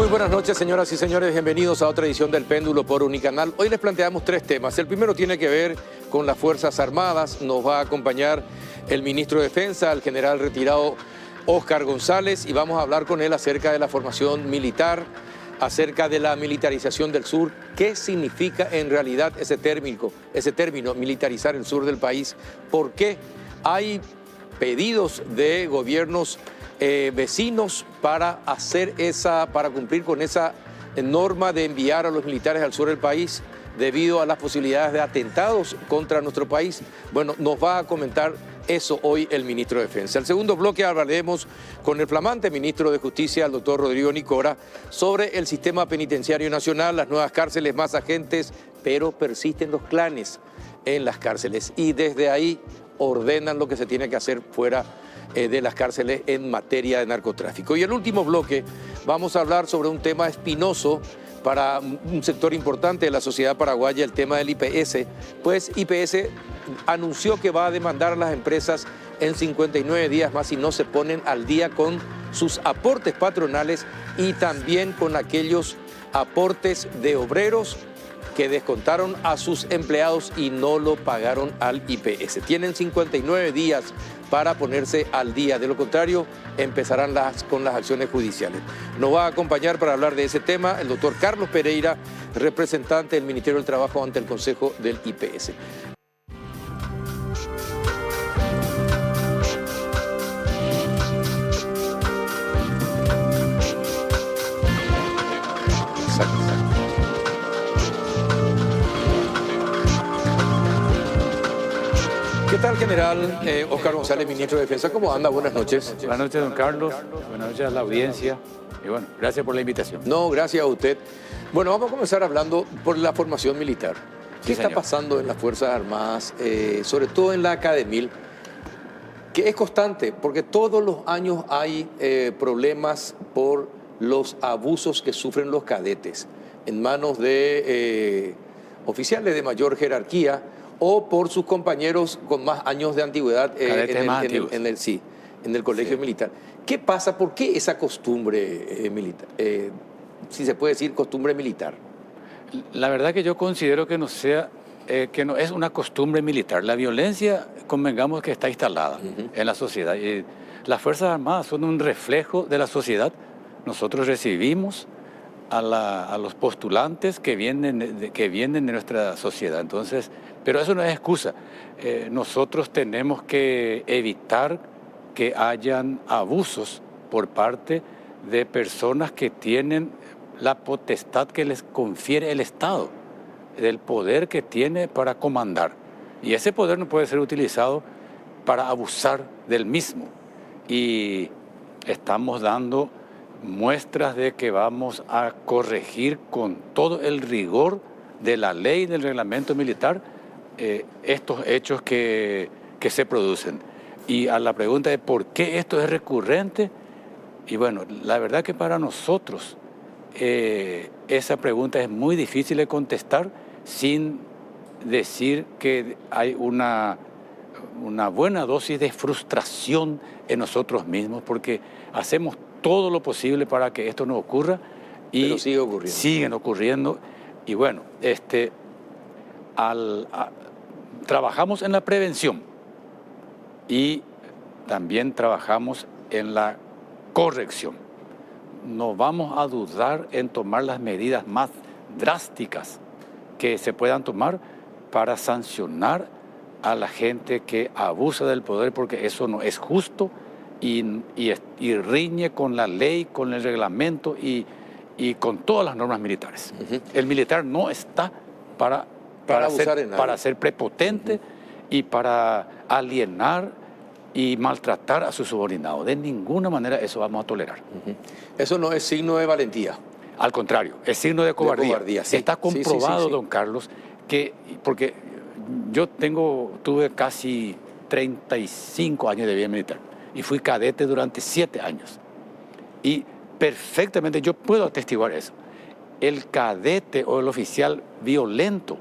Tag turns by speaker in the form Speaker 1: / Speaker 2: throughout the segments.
Speaker 1: buenas noches, señoras y señores. Bienvenidos a otra edición del Péndulo por Unicanal. Hoy les planteamos tres temas. El primero tiene que ver con las Fuerzas Armadas. Nos va a acompañar el ministro de Defensa, el general retirado Óscar González, y vamos a hablar con él acerca de la formación militar, acerca de la militarización del sur. ¿Qué significa en realidad ese término, militarizar el sur del país? ¿Por qué hay pedidos de gobiernos vecinos para cumplir con esa norma de enviar a los militares al sur del país debido a las posibilidades de atentados contra nuestro país? Bueno, nos va a comentar eso hoy el ministro de Defensa. El segundo bloque hablaremos con el flamante ministro de Justicia, el doctor Rodrigo Nicora, sobre el sistema penitenciario nacional, las nuevas cárceles, más agentes, pero persisten los clanes en las cárceles y desde ahí ordenan lo que se tiene que hacer fuera de las cárceles en materia de narcotráfico. Y el último bloque vamos a hablar sobre un tema espinoso para un sector importante de la sociedad paraguaya, el tema del IPS, pues IPS anunció que va a demandar a las empresas en 59 días más si no se ponen al día con sus aportes patronales y también con aquellos aportes de obreros que descontaron a sus empleados y no lo pagaron al IPS. Tienen 59 días para ponerse al día. De lo contrario, empezarán con las acciones judiciales. Nos va a acompañar para hablar de ese tema el doctor Carlos Pereira, representante del Ministerio del Trabajo ante el Consejo del IPS. ¿Qué tal, general Óscar González, ministro de Defensa? ¿Cómo anda? Buenas noches.
Speaker 2: Buenas noches, don Carlos. Buenas noches a la audiencia. Y bueno, gracias por la invitación.
Speaker 1: No, gracias a usted. Bueno, vamos a comenzar hablando por la formación militar. ¿Qué está pasando en las Fuerzas Armadas, sobre todo en la Academil? Que es constante, porque todos los años hay problemas por los abusos que sufren los cadetes en manos de oficiales de mayor jerarquía o por sus compañeros con más años de antigüedad en el colegio militar. ¿Qué pasa? ¿Por qué esa costumbre militar? Si se puede decir costumbre militar.
Speaker 2: La verdad que yo considero que no es una costumbre militar. La violencia, convengamos que está instalada en la sociedad. Y las Fuerzas Armadas son un reflejo de la sociedad. Nosotros recibimos a los postulantes que vienen de nuestra sociedad. Entonces, pero eso no es excusa. Nosotros tenemos que evitar que hayan abusos por parte de personas que tienen la potestad que les confiere el Estado, del poder que tiene para comandar. Y ese poder no puede ser utilizado para abusar del mismo. Y estamos dando muestras de que vamos a corregir con todo el rigor de la ley y del reglamento militar estos hechos que se producen. Y a la pregunta de por qué esto es recurrente, y bueno, la verdad que para nosotros esa pregunta es muy difícil de contestar sin decir que hay una buena dosis de frustración en nosotros mismos, porque hacemos todo lo posible para que esto no ocurra y
Speaker 1: pero sigue ocurriendo.
Speaker 2: Siguen ocurriendo. Y bueno, trabajamos en la prevención y también trabajamos en la corrección. No vamos a dudar en tomar las medidas más drásticas que se puedan tomar para sancionar a la gente que abusa del poder, porque eso no es justo y riñe con la ley, con el reglamento y con todas las normas militares. El militar no está para ser prepotente y para alienar y maltratar a sus subordinados. De ninguna manera eso vamos a tolerar.
Speaker 1: Eso no es signo de valentía.
Speaker 2: Al contrario, es signo de cobardía.
Speaker 1: Sí.
Speaker 2: Está comprobado, don Carlos, porque yo tuve casi 35 años de vida militar y fui cadete durante 7 años. Y perfectamente yo puedo atestiguar eso. El cadete o el oficial violento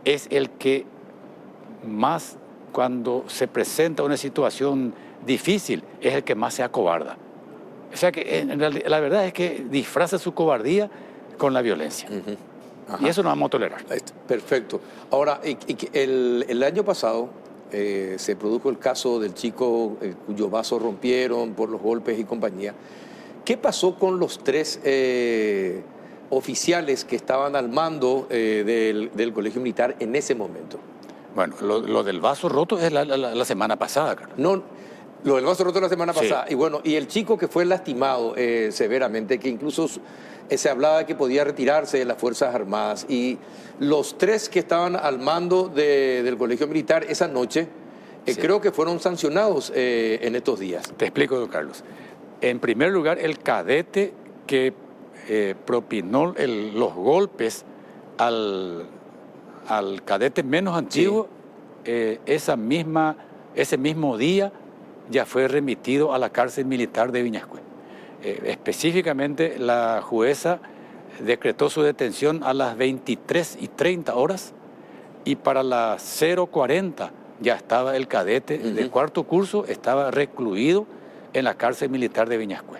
Speaker 2: es el que más, cuando se presenta una situación difícil, es el que más se acobarda. O sea que en realidad, la verdad es que disfraza su cobardía con la violencia. Y eso no vamos a tolerar.
Speaker 1: Perfecto. Ahora, el año pasado se produjo el caso del chico cuyo vaso rompieron por los golpes y compañía. ¿Qué pasó con los 3 oficiales que estaban al mando del colegio militar en ese momento?
Speaker 2: Bueno, lo del vaso roto es la semana pasada, Carlos.
Speaker 1: No, lo del vaso roto la semana
Speaker 2: Sí.
Speaker 1: pasada. Y bueno, y el chico que fue lastimado severamente, que incluso se hablaba de que podía retirarse de las Fuerzas Armadas. Y los 3 que estaban al mando del colegio militar esa noche,
Speaker 2: Sí.
Speaker 1: creo que fueron sancionados en estos días.
Speaker 2: Te explico, don Carlos. En primer lugar, el cadete que propinó los golpes al cadete menos antiguo, ese mismo día ya fue remitido a la cárcel militar de Viñascué. Específicamente, la jueza decretó su detención a las 23:30 horas y para las 0:40 ya estaba el cadete de 4º curso, estaba recluido en la cárcel militar de Viñascué.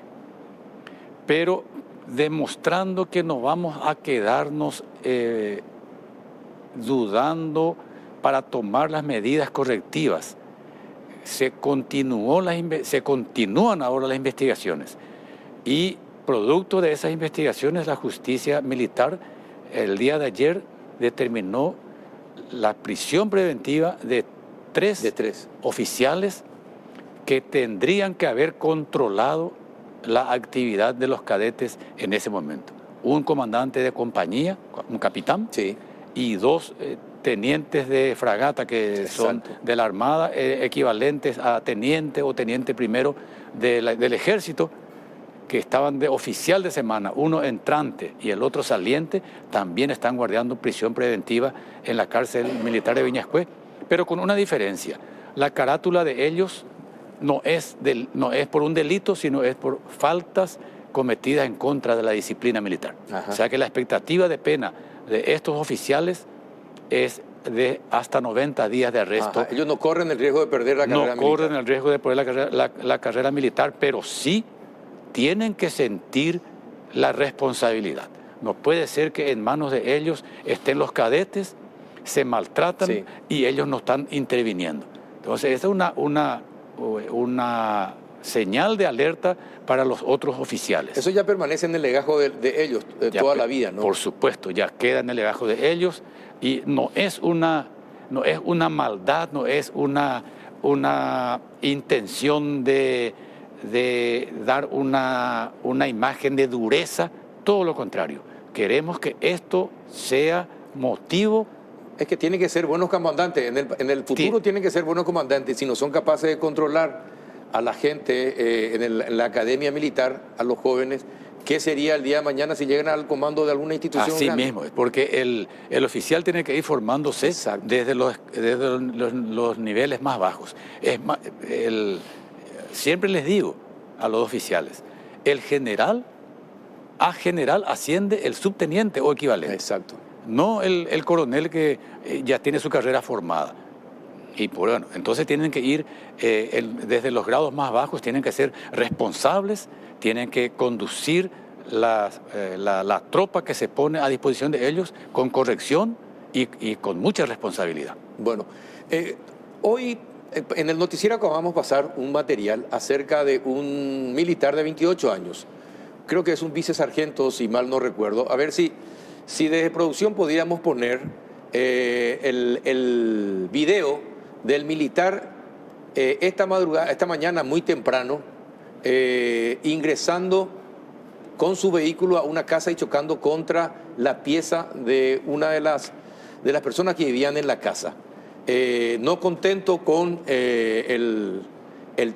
Speaker 2: Pero demostrando que no vamos a quedarnos dudando para tomar las medidas correctivas. Se continúan ahora las investigaciones y producto de esas investigaciones la justicia militar el día de ayer determinó la prisión preventiva de tres oficiales que tendrían que haber controlado la actividad de los cadetes en ese momento. Un comandante de compañía, un capitán, y 2 tenientes de fragata que son de la Armada, equivalentes a teniente o teniente primero del Ejército, que estaban de oficial de semana, uno entrante y el otro saliente, también están guardando prisión preventiva en la cárcel militar de Viñascué, pero con una diferencia. La carátula de ellos no es por un delito, sino es por faltas cometidas en contra de la disciplina militar. O sea que la expectativa de pena de estos oficiales es de hasta 90 días de arresto.
Speaker 1: Ellos no corren el riesgo de perder la carrera militar.
Speaker 2: No corren el riesgo de perder la carrera militar, pero sí tienen que sentir la responsabilidad. No puede ser que en manos de ellos estén los cadetes, se maltratan y ellos no están interviniendo. Entonces, esa es una señal de alerta para los otros oficiales.
Speaker 1: Eso ya permanece en el legajo de ellos toda la vida, ¿no?
Speaker 2: Por supuesto, ya queda en el legajo de ellos y no es una maldad, no es una intención de dar una imagen de dureza, todo lo contrario. Queremos que esto sea motivo.
Speaker 1: Es que tienen que ser buenos comandantes, en el futuro tienen que ser buenos comandantes, si no son capaces de controlar a la gente en la academia militar, a los jóvenes. ¿Qué sería el día de mañana si llegan al comando de alguna institución
Speaker 2: Así
Speaker 1: grande?
Speaker 2: mismo, porque el oficial tiene que ir formándose desde los niveles más bajos. Siempre les digo a los oficiales, a general asciende el subteniente o equivalente.
Speaker 1: Exacto.
Speaker 2: No el coronel que ya tiene su carrera formada. Y bueno, entonces tienen que ir desde los grados más bajos, tienen que ser responsables, tienen que conducir la tropa que se pone a disposición de ellos con corrección y con mucha responsabilidad.
Speaker 1: Bueno, hoy en el noticiero acabamos de pasar un material acerca de un militar de 28 años. Creo que es un vicesargento, si mal no recuerdo. A ver si desde producción podíamos poner el video del militar esta mañana muy temprano, ingresando con su vehículo a una casa y chocando contra la pieza de una de las personas que vivían en la casa. No contento con el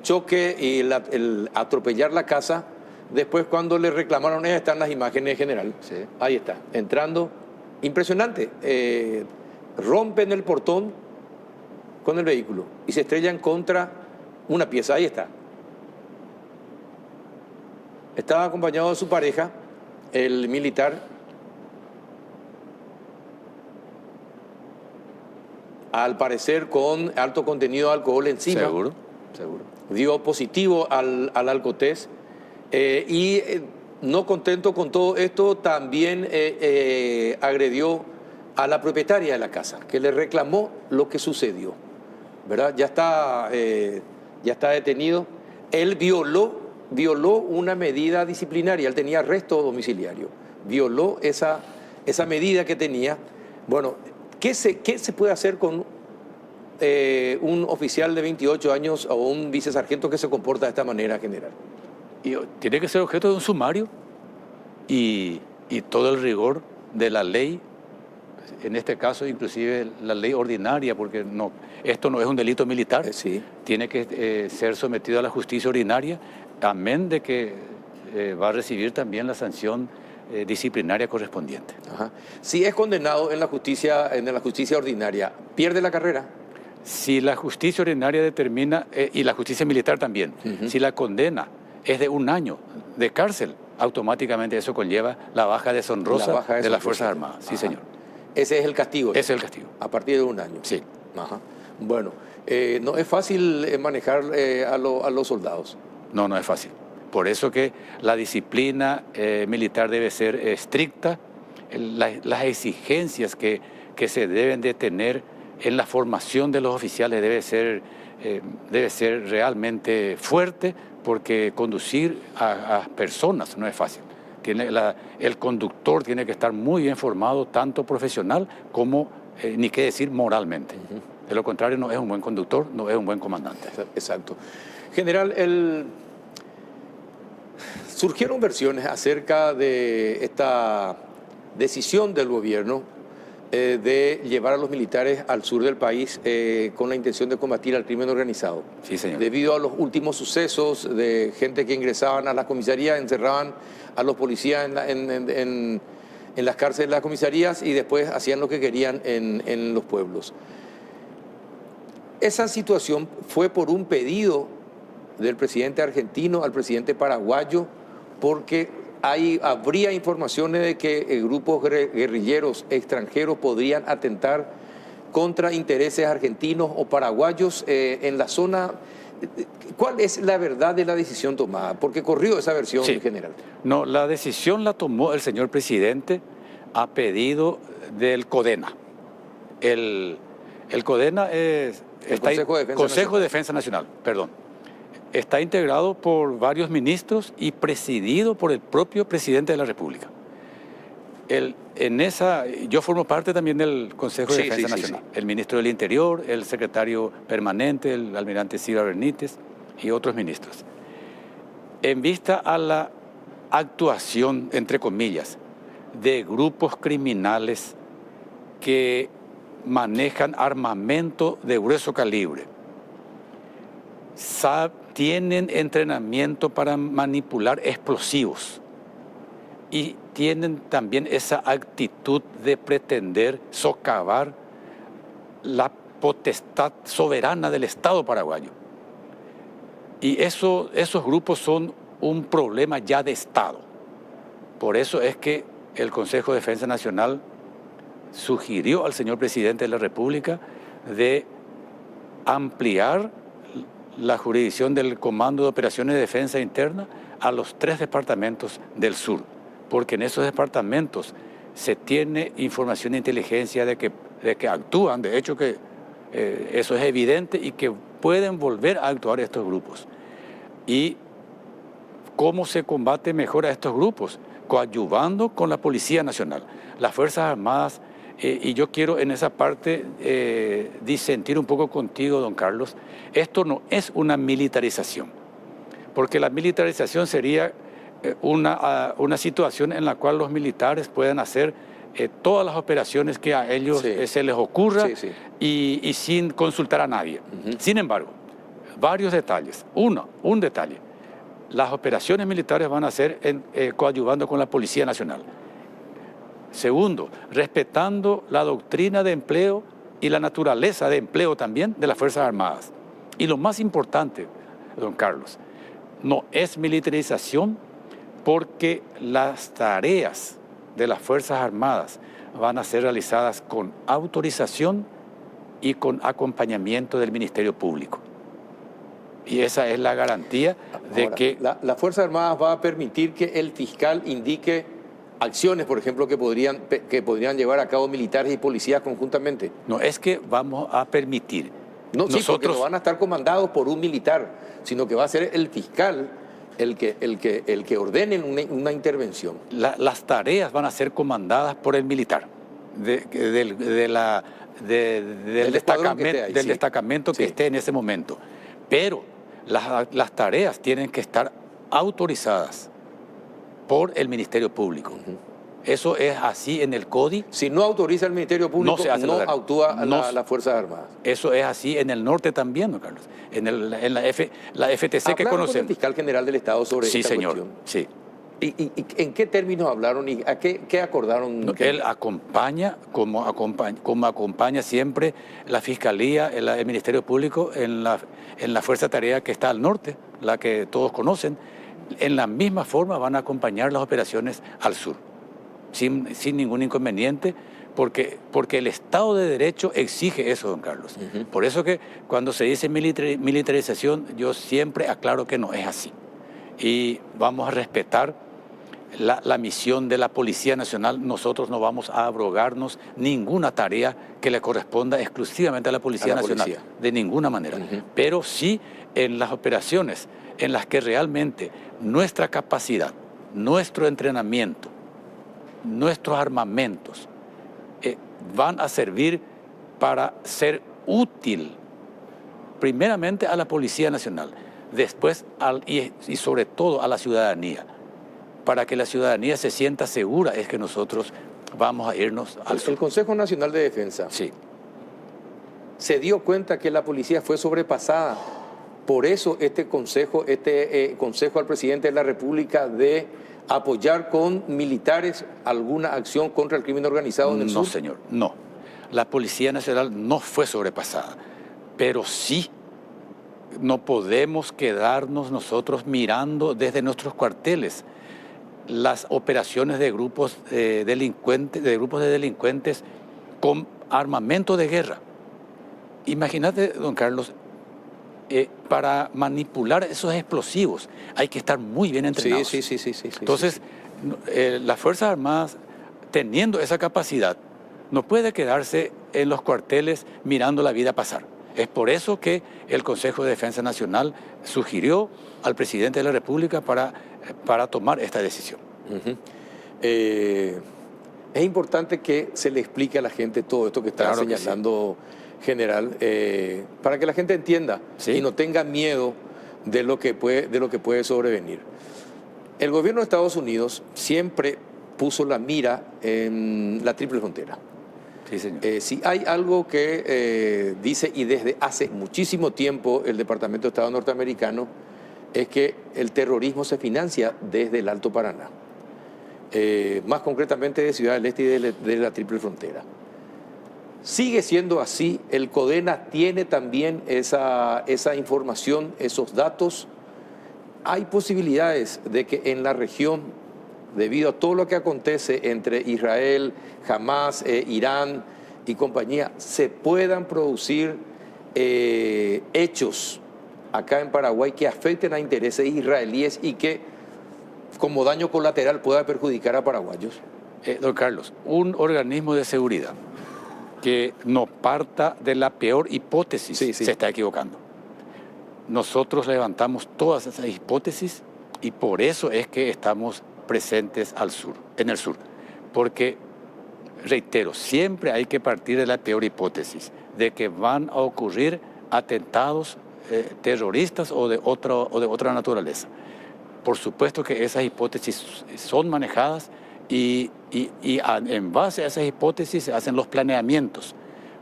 Speaker 1: choque y el atropellar la casa, después cuando le reclamaron, están las imágenes en general, ahí está, entrando, impresionante, rompen el portón con el vehículo y se estrellan contra una pieza, ahí está. Estaba acompañado de su pareja, el militar, al parecer con alto contenido de alcohol encima.
Speaker 2: Seguro.
Speaker 1: Dio positivo al alcotés No contento con todo esto, también agredió a la propietaria de la casa, que le reclamó lo que sucedió, ¿verdad? Ya está detenido. Él violó una medida disciplinaria, él tenía arresto domiciliario, violó esa medida que tenía. Bueno, ¿qué se puede hacer con un oficial de 28 años o un vicesargento que se comporta de esta manera, general?
Speaker 2: Y tiene que ser objeto de un sumario y todo el rigor de la ley, en este caso inclusive la ley ordinaria, porque esto no es un delito militar,
Speaker 1: Sí.
Speaker 2: tiene que ser sometido a la justicia ordinaria, amén de que va a recibir también la sanción disciplinaria correspondiente.
Speaker 1: Ajá. Si es condenado en la justicia ordinaria, ¿pierde la carrera?
Speaker 2: Si la justicia ordinaria determina, y la justicia militar también, si la condena es de 1 año de cárcel, automáticamente eso conlleva la baja deshonrosa de las Fuerzas Armadas. Sí, señor.
Speaker 1: Ese es el castigo.
Speaker 2: Ese es el castigo.
Speaker 1: A partir de 1 año.
Speaker 2: Sí.
Speaker 1: Ajá. Bueno, no es fácil manejar a los soldados.
Speaker 2: No es fácil. Por eso que la disciplina militar debe ser estricta, las exigencias que se deben de tener en la formación de los oficiales debe ser realmente fuerte, porque conducir a personas no es fácil. El conductor tiene que estar muy bien formado, tanto profesional como, ni qué decir, moralmente. De lo contrario, no es un buen conductor, no es un buen comandante.
Speaker 1: Exacto. General, surgieron versiones acerca de esta decisión del gobierno de llevar a los militares al sur del país con la intención de combatir al crimen organizado.
Speaker 2: Sí, señor.
Speaker 1: Debido a los últimos sucesos de gente que ingresaban a las comisarías, encerraban a los policías en las cárceles de las comisarías y después hacían lo que querían en los pueblos. Esa situación fue por un pedido del presidente argentino al presidente paraguayo, porque habría informaciones de que grupos guerrilleros extranjeros podrían atentar contra intereses argentinos o paraguayos en la zona. ¿Cuál es la verdad de la decisión tomada? Porque corrió esa versión,
Speaker 2: sí.
Speaker 1: En general.
Speaker 2: No, la decisión la tomó el señor presidente a pedido del CODENA. El CODENA Consejo de Defensa Nacional, perdón. Está integrado por varios ministros y presidido por el propio presidente de la República. Yo formo parte también del Consejo de Defensa Nacional. Sí. El ministro del Interior, el secretario permanente, el almirante Ciro Bernites y otros ministros. En vista a la actuación, entre comillas, de grupos criminales que manejan armamento de grueso calibre, tienen entrenamiento para manipular explosivos y tienen también esa actitud de pretender socavar la potestad soberana del Estado paraguayo. Y esos grupos son un problema ya de Estado. Por eso es que el Consejo de Defensa Nacional sugirió al señor presidente de la República de ampliar la jurisdicción del Comando de Operaciones de Defensa Interna a los 3 departamentos del sur, porque en esos departamentos se tiene información de inteligencia de que actúan, de hecho que eso es evidente, y que pueden volver a actuar estos grupos. ¿Y cómo se combate mejor a estos grupos? Coadyuvando con la Policía Nacional, las Fuerzas Armadas. Y yo quiero en esa parte disentir un poco contigo, don Carlos. Esto no es una militarización, porque la militarización sería una situación en la cual los militares puedan hacer todas las operaciones que a ellos se les ocurra y sin consultar a nadie. Sin embargo, varios detalles. Un detalle. Las operaciones militares van a ser coadyuvando con la Policía Nacional. Segundo, respetando la doctrina de empleo y la naturaleza de empleo también de las Fuerzas Armadas. Y lo más importante, don Carlos, no es militarización, porque las tareas de las Fuerzas Armadas van a ser realizadas con autorización y con acompañamiento del Ministerio Público. Y esa es la garantía de
Speaker 1: Ahora,
Speaker 2: que...
Speaker 1: la Fuerza Armada va a permitir que el fiscal indique acciones, por ejemplo, que podrían llevar a cabo militares y policías conjuntamente.
Speaker 2: No es que vamos a permitir.
Speaker 1: No, sí, porque
Speaker 2: Nosotros,
Speaker 1: no van a estar comandados por un militar, sino que va a ser el fiscal el que ordene una intervención.
Speaker 2: las tareas van a ser comandadas por el militar, del destacamento que esté en ese momento. Pero las tareas tienen que estar autorizadas por el Ministerio Público. Eso es así en el CODI.
Speaker 1: Si no autoriza el Ministerio Público, no actúa las Fuerzas Armadas.
Speaker 2: Eso es así en el norte también, don Carlos. En la FTC que conocemos.
Speaker 1: Con el fiscal general del Estado sobre esta cuestión.
Speaker 2: Sí, señor.
Speaker 1: ¿Y en qué términos hablaron y a qué acordaron?
Speaker 2: No, él acompaña, como acompaña siempre la Fiscalía, el Ministerio Público en la Fuerza Tarea que está al norte, la que todos conocen. En la misma forma van a acompañar las operaciones al sur, sin ningún inconveniente, porque el Estado de Derecho exige eso, don Carlos. Por eso que cuando se dice militarización, yo siempre aclaro que no es así. Y vamos a respetar la misión de la Policía Nacional. Nosotros no vamos a abrogarnos ninguna tarea que le corresponda exclusivamente a la Policía Nacional, de ninguna manera. Pero sí en las operaciones en las que realmente nuestra capacidad, nuestro entrenamiento, nuestros armamentos van a servir para ser útil primeramente a la Policía Nacional, después y sobre todo a la ciudadanía. Para que la ciudadanía se sienta segura es que nosotros vamos a irnos al sur.
Speaker 1: El Consejo Nacional de Defensa se dio cuenta que la policía fue sobrepasada. Por eso este consejo al presidente de la República de apoyar con militares alguna acción contra el crimen organizado en el sur.
Speaker 2: No, señor, no. La Policía Nacional no fue sobrepasada, pero sí no podemos quedarnos nosotros mirando desde nuestros cuarteles las operaciones de grupos de delincuentes con armamento de guerra. Imagínate, don Carlos, para manipular esos explosivos hay que estar muy bien entrenados.
Speaker 1: Sí.
Speaker 2: Entonces, las Fuerzas Armadas, teniendo esa capacidad, no puede quedarse en los cuarteles mirando la vida pasar. Es por eso que el Consejo de Defensa Nacional sugirió al presidente de la República para tomar esta decisión.
Speaker 1: Es importante que se le explique a la gente todo esto que está señalando, general, para que la gente entienda y no tenga miedo de lo que puede sobrevenir. El gobierno de Estados Unidos siempre puso la mira en la triple frontera.
Speaker 2: Sí, señor.
Speaker 1: Si hay algo que dice, y desde hace muchísimo tiempo el Departamento de Estado norteamericano, es que el terrorismo se financia desde el Alto Paraná, más concretamente de Ciudad del Este y de la triple frontera. Sigue siendo así. El CODENA tiene también esa información, esos datos. Hay posibilidades de que en la región, debido a todo lo que acontece entre Israel, Hamas, Irán y compañía, se puedan producir hechos acá en Paraguay que afecten a intereses israelíes y que como daño colateral pueda perjudicar a paraguayos.
Speaker 2: Don Carlos, un organismo de seguridad que no parta de la peor hipótesis se está equivocando. Nosotros levantamos todas esas hipótesis y por eso es que estamos presentes en el sur. Porque, reitero, siempre hay que partir de la peor hipótesis, de que van a ocurrir atentados terroristas o de otra naturaleza. Por supuesto que esas hipótesis son manejadas y en base a esas hipótesis se hacen los planeamientos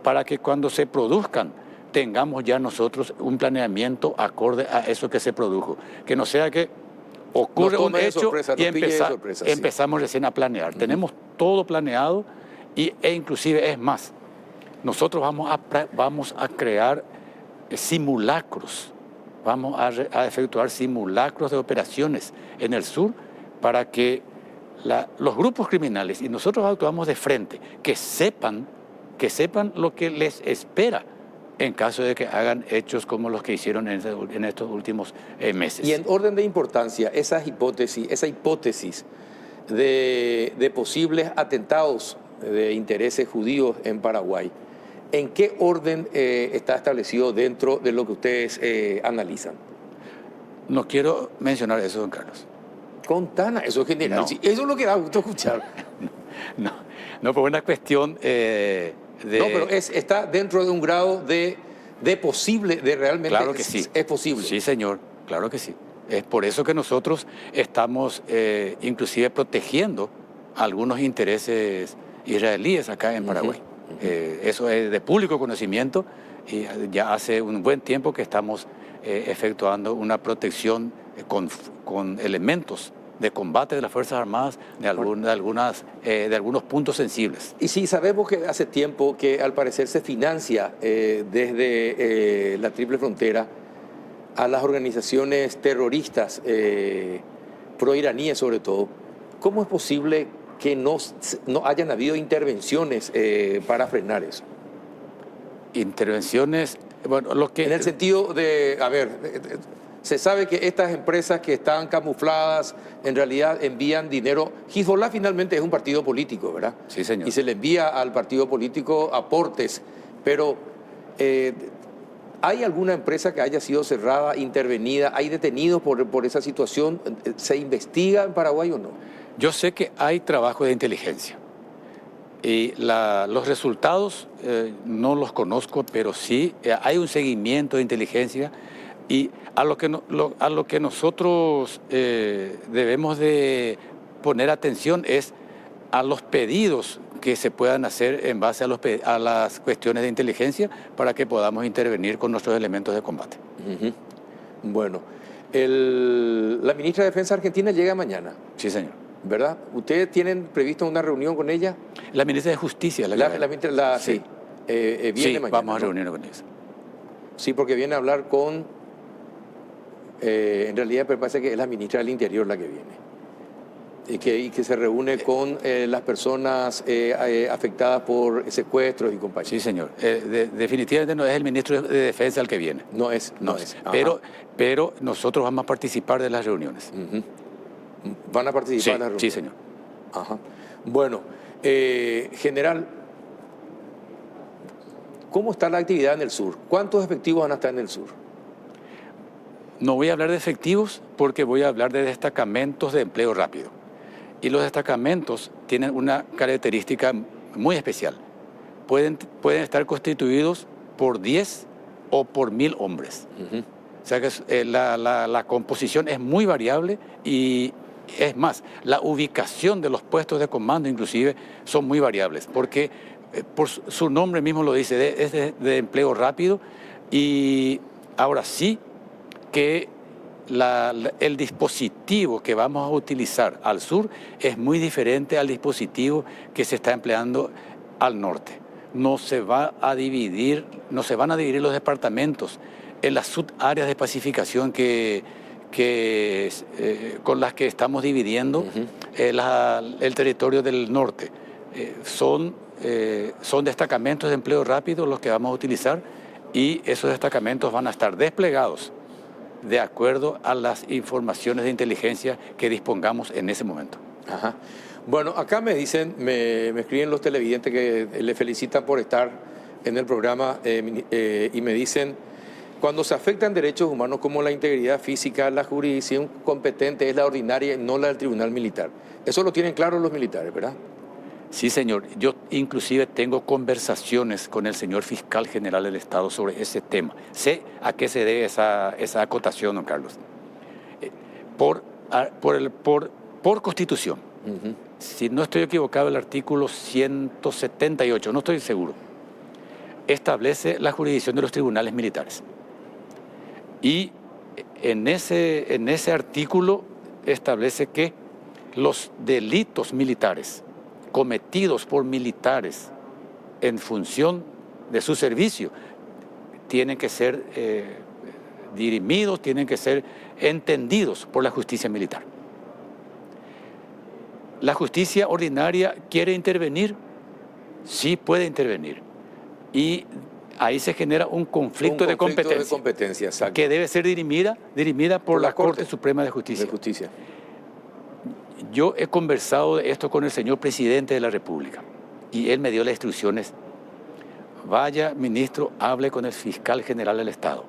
Speaker 2: para que cuando se produzcan tengamos ya nosotros un planeamiento acorde a eso que se produjo. Que no sea que ocurre un hecho y empezamos recién a planear. Tenemos todo planeado e inclusive es más. Nosotros vamos a crear simulacros, vamos a efectuar simulacros de operaciones en el sur para que los grupos criminales, y nosotros actuamos de frente, que sepan lo que les espera en caso de que hagan hechos como los que hicieron en estos últimos meses.
Speaker 1: Y en orden de importancia, esa hipótesis de posibles atentados de intereses judíos en Paraguay, ¿en qué orden está establecido dentro de lo que ustedes analizan?
Speaker 2: No quiero mencionar eso, don Carlos.
Speaker 1: Contana, eso es general.
Speaker 2: No.
Speaker 1: Sí, eso es lo que da gusto escuchar.
Speaker 2: No, por una cuestión de...
Speaker 1: No, pero está dentro de un grado de posible, de realmente.
Speaker 2: Claro que sí.
Speaker 1: Es posible.
Speaker 2: Sí, señor, claro que sí. Es por eso que nosotros estamos inclusive protegiendo algunos intereses israelíes acá en Paraguay. Eso es de público conocimiento y ya hace un buen tiempo que estamos efectuando una protección con elementos de combate de las Fuerzas Armadas de algunos puntos sensibles.
Speaker 1: Y sí, sabemos que hace tiempo que al parecer se financia desde la Triple Frontera a las organizaciones terroristas proiraníes sobre todo. ¿Cómo es posible que no hayan habido intervenciones para frenar eso?
Speaker 2: Intervenciones, bueno, lo que...
Speaker 1: En el sentido de, a ver, se sabe que estas empresas que están camufladas en realidad envían dinero. Hezbollah finalmente es un partido político, ¿verdad?
Speaker 2: Sí, señor.
Speaker 1: Y se le envía al partido político aportes, pero ¿hay alguna empresa que haya sido cerrada, intervenida? ¿Hay detenidos por esa situación? ¿Se investiga en Paraguay o no?
Speaker 2: Yo sé que hay trabajo de inteligencia y los resultados no los conozco, pero sí hay un seguimiento de inteligencia y a lo que nosotros debemos de poner atención es a los pedidos que se puedan hacer en base a las cuestiones de inteligencia para que podamos intervenir con nuestros elementos de combate.
Speaker 1: Bueno, la ministra de Defensa argentina llega mañana.
Speaker 2: Sí, señor.
Speaker 1: ¿Verdad? ¿Ustedes tienen previsto una reunión con ella?
Speaker 2: La ministra de Justicia.
Speaker 1: Sí. Viene
Speaker 2: sí,
Speaker 1: mañana.
Speaker 2: Vamos a
Speaker 1: ¿no?
Speaker 2: reunirnos con ella.
Speaker 1: Sí, porque viene a hablar con... en realidad me parece que es la ministra del Interior la que viene. Y que se reúne con las personas afectadas por secuestros y compañía.
Speaker 2: Sí, señor. Definitivamente no es el ministro de Defensa el que viene.
Speaker 1: No es.
Speaker 2: Pero nosotros vamos a participar de las reuniones.
Speaker 1: ¿Van a participar en las reuniones?
Speaker 2: Sí, señor.
Speaker 1: Ajá. Bueno, general, ¿cómo está la actividad en el sur? ¿Cuántos efectivos van a estar en el sur?
Speaker 2: No voy a hablar de efectivos porque voy a hablar de destacamentos de empleo rápido. Y los destacamentos tienen una característica muy especial. Pueden estar constituidos por 10 o por 1000 hombres. O sea que la composición es muy variable y es más, la ubicación de los puestos de comando inclusive son muy variables porque por su nombre mismo lo dice, es de empleo rápido y ahora sí que el dispositivo que vamos a utilizar al sur es muy diferente al dispositivo que se está empleando al norte. No se van a dividir los departamentos en las subáreas de pacificación con las que estamos dividiendo el territorio del norte. Son destacamentos de empleo rápido los que vamos a utilizar y esos destacamentos van a estar desplegados de acuerdo a las informaciones de inteligencia que dispongamos en ese momento.
Speaker 1: Ajá. Bueno, acá me dicen, me escriben los televidentes que le felicitan por estar en el programa y me dicen, cuando se afectan derechos humanos como la integridad física, la jurisdicción competente es la ordinaria y no la del Tribunal Militar. Eso lo tienen claro los militares, ¿verdad?
Speaker 2: Sí, señor. Yo inclusive tengo conversaciones con el señor fiscal general del Estado sobre ese tema. Sé a qué se debe esa acotación, don Carlos. Por Constitución. Si no estoy equivocado, el artículo 178, no estoy seguro, establece la jurisdicción de los tribunales militares. Y en ese artículo establece que los delitos militares cometidos por militares en función de su servicio tienen que ser dirimidos, tienen que ser entendidos por la justicia militar. ¿La justicia ordinaria quiere intervenir? Sí puede intervenir. Y ahí se genera un conflicto de competencia,
Speaker 1: exacto,
Speaker 2: que debe ser dirimida por la Corte Suprema de Justicia. Yo he conversado de esto con el señor presidente de la República y él me dio las instrucciones. Vaya, ministro, hable con el fiscal general del Estado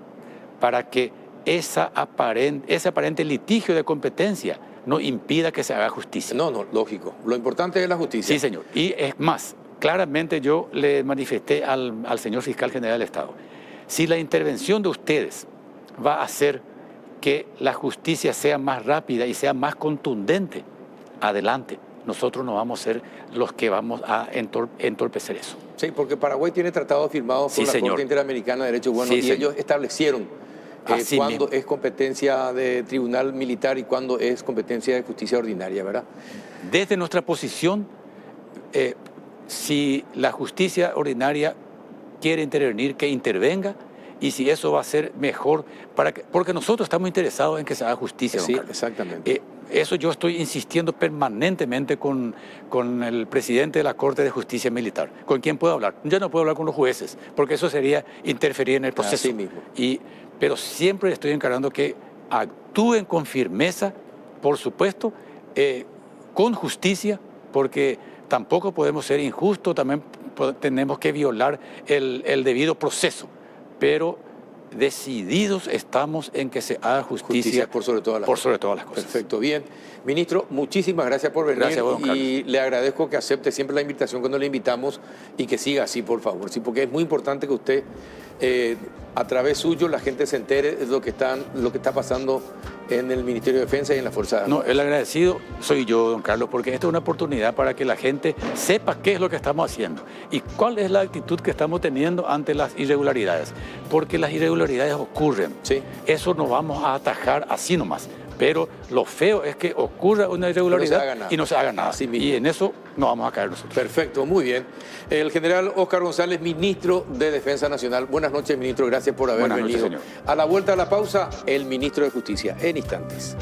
Speaker 2: para que ese aparente litigio de competencia no impida que se haga justicia.
Speaker 1: No, lógico. Lo importante es la justicia.
Speaker 2: Sí, señor. Y es más, claramente yo le manifesté al señor fiscal general del Estado, si la intervención de ustedes va a hacer que la justicia sea más rápida y sea más contundente, adelante. Nosotros no vamos a ser los que vamos a entorpecer eso.
Speaker 1: Sí, porque Paraguay tiene tratados firmados con la Corte Interamericana de Derechos Humanos y ellos establecieron cuándo es competencia de tribunal militar y cuándo es competencia de justicia ordinaria, ¿verdad?
Speaker 2: Desde nuestra posición, si la justicia ordinaria quiere intervenir, que intervenga, y si eso va a ser mejor, porque nosotros estamos interesados en que se haga justicia, don Carlos.
Speaker 1: Exactamente.
Speaker 2: Eso yo estoy insistiendo permanentemente con el presidente de la Corte de Justicia Militar. ¿Con quién puedo hablar? Yo no puedo hablar con los jueces, porque eso sería interferir en el proceso.
Speaker 1: Así mismo.
Speaker 2: Pero siempre estoy encargando que actúen con firmeza, por supuesto, con justicia, porque tampoco podemos ser injustos, también tenemos que violar el debido proceso. Pero decididos estamos en que se haga justicia
Speaker 1: por sobre todas las cosas. Perfecto, bien. Ministro, muchísimas gracias por venir.
Speaker 2: Gracias, don Carlos.
Speaker 1: Y le agradezco que acepte siempre la invitación cuando le invitamos y que siga así, por favor. Sí, porque es muy importante que usted, a través suyo, la gente se entere de lo que está pasando en el Ministerio de Defensa y en las Fuerzas Armadas.
Speaker 2: No, el agradecido soy yo, don Carlos, porque esta es una oportunidad para que la gente sepa qué es lo que estamos haciendo y cuál es la actitud que estamos teniendo ante las irregularidades. Porque las irregularidades ocurren.
Speaker 1: Sí.
Speaker 2: Eso no vamos a atajar así nomás. Pero lo feo es que ocurra una irregularidad y no se haga nada. Y en eso no vamos a caer nosotros.
Speaker 1: Perfecto, muy bien. El general Óscar González, ministro de Defensa Nacional. Buenas noches, ministro. Gracias por haber venido.
Speaker 2: Buenas noches, señor.
Speaker 1: A la vuelta a la pausa, el ministro de Justicia. En instantes.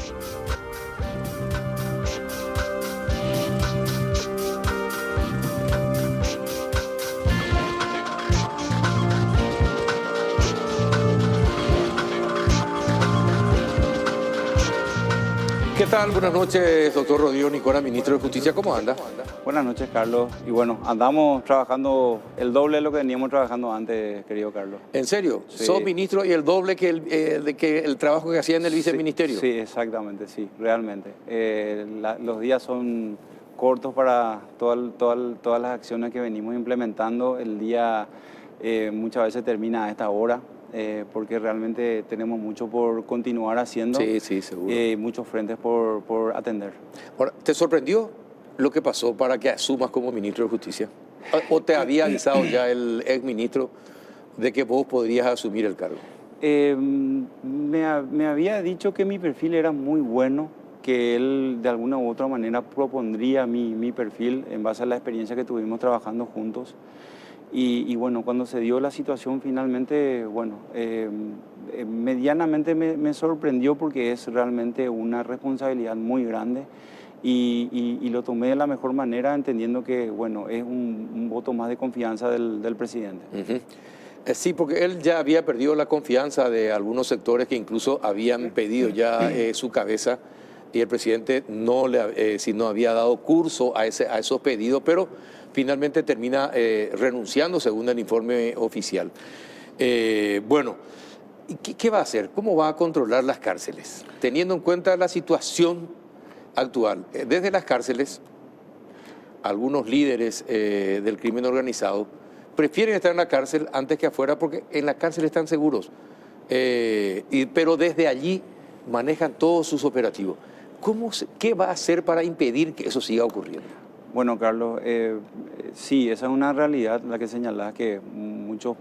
Speaker 1: ¿Qué tal? Buenas noches, doctor Rodrigo Nicora, ministro de Justicia. ¿Cómo anda?
Speaker 3: Buenas noches, Carlos. Y bueno, andamos trabajando el doble de lo que veníamos trabajando antes, querido Carlos.
Speaker 1: ¿En serio?
Speaker 3: Sí.
Speaker 1: ¿Sos ministro y el doble que el trabajo que hacía en el viceministerio?
Speaker 3: Sí, exactamente, sí, realmente. Los días son cortos para todas las acciones que venimos implementando. El día muchas veces termina a esta hora. Porque realmente tenemos mucho por continuar haciendo.
Speaker 1: Sí, seguro.
Speaker 3: Muchos frentes por atender.
Speaker 1: Ahora, ¿te sorprendió lo que pasó para que asumas como ministro de Justicia? ¿O te había avisado ya el exministro de que vos podrías asumir el cargo?
Speaker 3: Me había dicho que mi perfil era muy bueno, que él de alguna u otra manera propondría mi perfil en base a la experiencia que tuvimos trabajando juntos. Y bueno, cuando se dio la situación finalmente, bueno, medianamente me sorprendió porque es realmente una responsabilidad muy grande y lo tomé de la mejor manera entendiendo que, bueno, es un voto más de confianza del presidente.
Speaker 1: Sí, porque él ya había perdido la confianza de algunos sectores que incluso habían pedido ya su cabeza y el presidente no había dado curso a esos pedidos, pero finalmente termina renunciando según el informe oficial. Bueno, ¿qué va a hacer? ¿Cómo va a controlar las cárceles? Teniendo en cuenta la situación actual. Desde las cárceles, algunos líderes del crimen organizado prefieren estar en la cárcel antes que afuera porque en la cárcel están seguros. Pero desde allí manejan todos sus operativos. ¿Qué va a hacer para impedir que eso siga ocurriendo?
Speaker 3: Bueno, Carlos, sí, esa es una realidad la que señalás, que muchos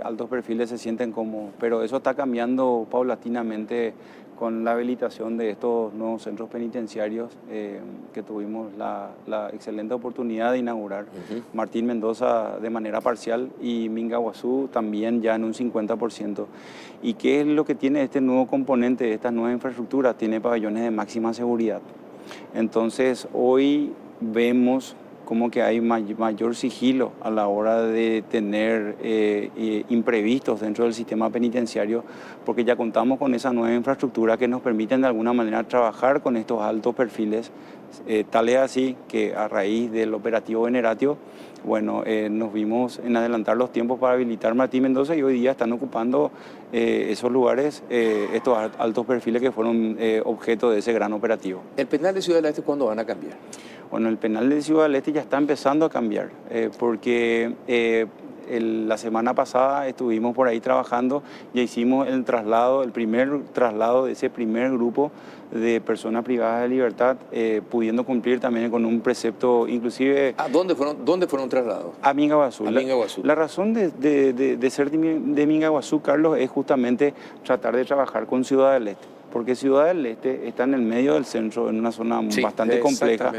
Speaker 3: altos perfiles se sienten cómodos, pero eso está cambiando paulatinamente con la habilitación de estos nuevos centros penitenciarios que tuvimos la excelente oportunidad de inaugurar. Martín Mendoza de manera parcial y Mingaguazú también ya en un 50%. ¿Y qué es lo que tiene este nuevo componente de estas nuevas infraestructuras? Tiene pabellones de máxima seguridad. Entonces, hoy vemos como que hay mayor sigilo a la hora de tener imprevistos dentro del sistema penitenciario, porque ya contamos con esa nueva infraestructura que nos permiten de alguna manera trabajar con estos altos perfiles. Tal es así que a raíz del operativo Veneratio, bueno, nos vimos en adelantar los tiempos para habilitar Martín Mendoza y hoy día están ocupando esos lugares, estos altos perfiles que fueron objeto de ese gran operativo.
Speaker 1: ¿El penal de Ciudad del Este cuándo van a cambiar?
Speaker 3: Bueno, el penal de Ciudad del Este ya está empezando a cambiar, porque la semana pasada estuvimos por ahí trabajando, ya hicimos el primer traslado de ese primer grupo de personas privadas de libertad, pudiendo cumplir también con un precepto, inclusive...
Speaker 1: ¿Dónde fueron trasladados?
Speaker 3: A Mingaguazú.
Speaker 1: A Mingaguazú.
Speaker 3: La razón de ser de Mingaguazú, Carlos, es justamente tratar de trabajar con Ciudad del Este, porque Ciudad del Este está en el medio del centro, en una zona bastante compleja,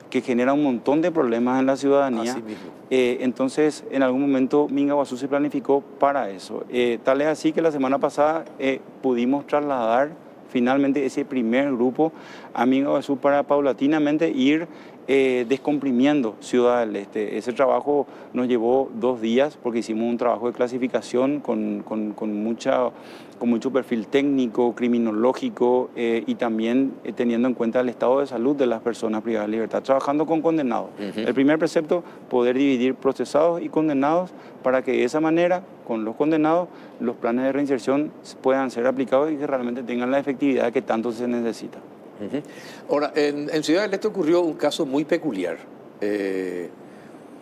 Speaker 3: que genera un montón de problemas en la ciudadanía.
Speaker 1: Así mismo.
Speaker 3: Entonces, en algún momento Mingaguazú se planificó para eso. Tal es así que la semana pasada pudimos trasladar finalmente ese primer grupo a Mingaguazú para paulatinamente ir descomprimiendo Ciudad del Este. Ese trabajo nos llevó 2 días porque hicimos un trabajo de clasificación con mucho perfil técnico, criminológico y también teniendo en cuenta el estado de salud de las personas privadas de libertad, trabajando con condenados. El primer precepto, poder dividir procesados y condenados para que de esa manera, con los condenados, los planes de reinserción puedan ser aplicados y que realmente tengan la efectividad que tanto se necesita.
Speaker 1: Ahora, en Ciudad del Este ocurrió un caso muy peculiar.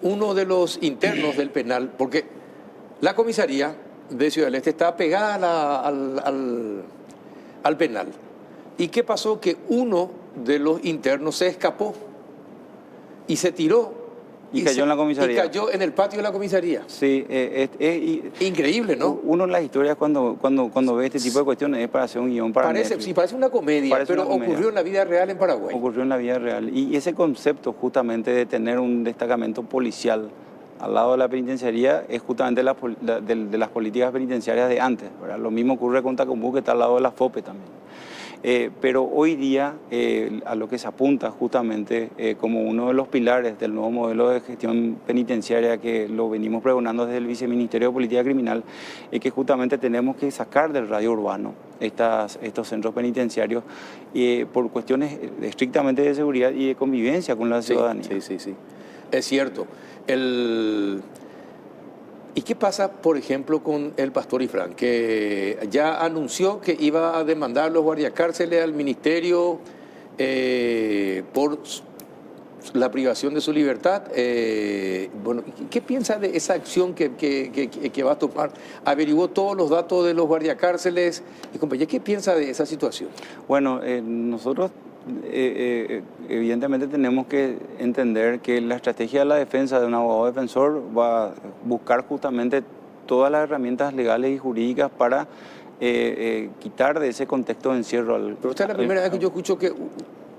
Speaker 1: Uno de los internos del penal, porque la comisaría de Ciudad del Este está pegada al penal. ¿Y qué pasó? Que uno de los internos se escapó y se tiró.
Speaker 3: Y cayó en la comisaría.
Speaker 1: Y cayó en el patio de la comisaría.
Speaker 3: Sí,
Speaker 1: increíble, ¿no?
Speaker 3: Uno en las historias cuando ve este tipo de cuestiones es para hacer un guión para Netflix.
Speaker 1: Sí, parece una comedia, pero ocurrió en la vida real en Paraguay.
Speaker 3: Ocurrió en la vida real. Y ese concepto justamente de tener un destacamento policial al lado de la penitenciaría es justamente de las políticas penitenciarias de antes, ¿verdad? Lo mismo ocurre con Tacumbú, que está al lado de la FOPE también. Pero hoy día a lo que se apunta justamente como uno de los pilares del nuevo modelo de gestión penitenciaria que lo venimos pregonando desde el Viceministerio de Política Criminal, es que justamente tenemos que sacar del radio urbano estos centros penitenciarios por cuestiones estrictamente de seguridad y de convivencia con la ciudadanía.
Speaker 1: Sí. Es cierto. ¿Y qué pasa, por ejemplo, con el pastor Ifrán, que ya anunció que iba a demandar los guardiacárceles al ministerio por la privación de su libertad? Bueno, ¿qué piensa de esa acción que va a tomar? ¿Averiguó todos los datos de los guardiacárceles y compañía? ¿Qué piensa de esa situación?
Speaker 3: Bueno, nosotros evidentemente tenemos que entender que la estrategia de la defensa de un abogado defensor va a buscar justamente todas las herramientas legales y jurídicas para quitar de ese contexto de encierro.
Speaker 1: Pero esta es la primera vez que yo escucho que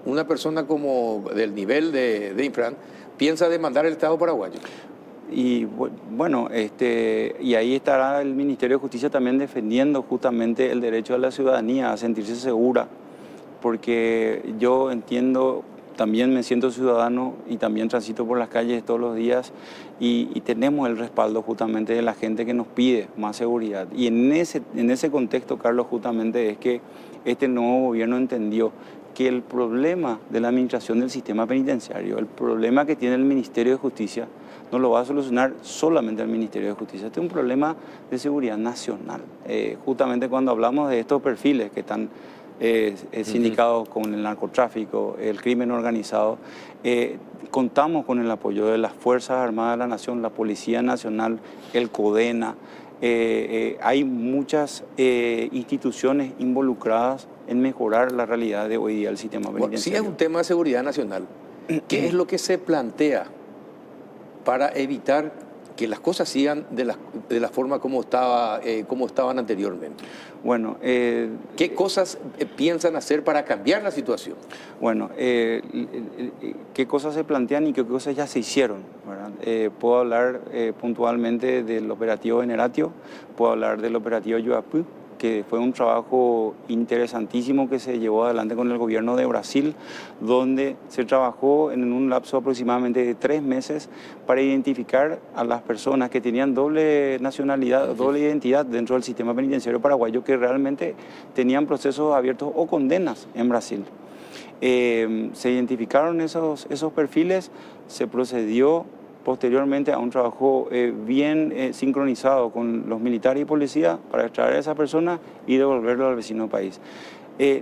Speaker 1: una persona como del nivel de Ifrán piensa demandar al Estado paraguayo.
Speaker 3: Y bueno, y ahí estará el Ministerio de Justicia también defendiendo justamente el derecho de la ciudadanía a sentirse segura, porque yo entiendo, también me siento ciudadano y también transito por las calles todos los días y tenemos el respaldo justamente de la gente que nos pide más seguridad. Y en ese contexto, Carlos, justamente es que este nuevo gobierno entendió que el problema de la administración del sistema penitenciario, el problema que tiene el Ministerio de Justicia, no lo va a solucionar solamente el Ministerio de Justicia. Este es un problema de seguridad nacional. Justamente cuando hablamos de estos perfiles que están sindicados con el narcotráfico, el crimen organizado, contamos con el apoyo de las Fuerzas Armadas de la Nación, la Policía Nacional, el CODENA. Hay muchas instituciones involucradas en mejorar la realidad de hoy día del sistema penitenciario.
Speaker 1: Si es un tema de seguridad nacional, ¿qué es lo que se plantea para evitar que las cosas sigan de la forma como estaban anteriormente?
Speaker 3: Bueno,
Speaker 1: ¿qué cosas piensan hacer para cambiar la situación?
Speaker 3: Bueno, qué cosas se plantean y qué cosas ya se hicieron, ¿verdad? Puedo hablar puntualmente del operativo Veneratio, puedo hablar del operativo Yuapú, que fue un trabajo interesantísimo que se llevó adelante con el gobierno de Brasil, donde se trabajó en un lapso aproximadamente de 3 meses para identificar a las personas que tenían doble nacionalidad, doble identidad dentro del sistema penitenciario paraguayo, que realmente tenían procesos abiertos o condenas en Brasil. Se identificaron esos perfiles, se procedió posteriormente a un trabajo bien sincronizado con los militares y policías para extraer a esa persona y devolverlo al vecino país.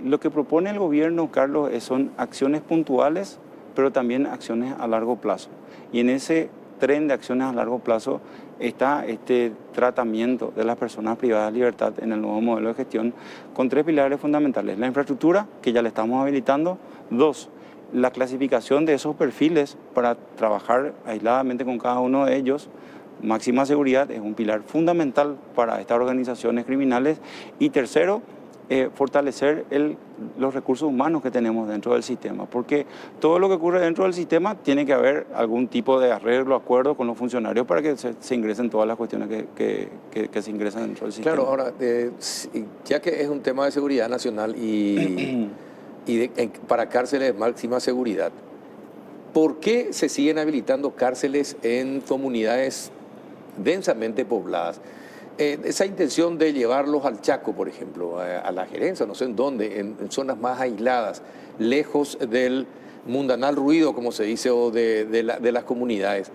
Speaker 3: Lo que propone el gobierno, Carlos, son acciones puntuales, pero también acciones a largo plazo. Y en ese tren de acciones a largo plazo está este tratamiento de las personas privadas de libertad en el nuevo modelo de gestión con 3 pilares fundamentales. La infraestructura, que ya le estamos habilitando. 2, la clasificación de esos perfiles para trabajar aisladamente con cada uno de ellos. Máxima seguridad es un pilar fundamental para estas organizaciones criminales. Y tercero, fortalecer los recursos humanos que tenemos dentro del sistema, porque todo lo que ocurre dentro del sistema tiene que haber algún tipo de arreglo, acuerdo con los funcionarios para que se ingresen todas las cuestiones que se ingresan dentro del sistema.
Speaker 1: Claro, ahora, ya que es un tema de seguridad nacional y para cárceles de máxima seguridad, ¿por qué se siguen habilitando cárceles en comunidades densamente pobladas? Esa intención de llevarlos al Chaco, por ejemplo, a la Gerencia, no sé en dónde, en zonas más aisladas, lejos del mundanal ruido, como se dice, o de las comunidades.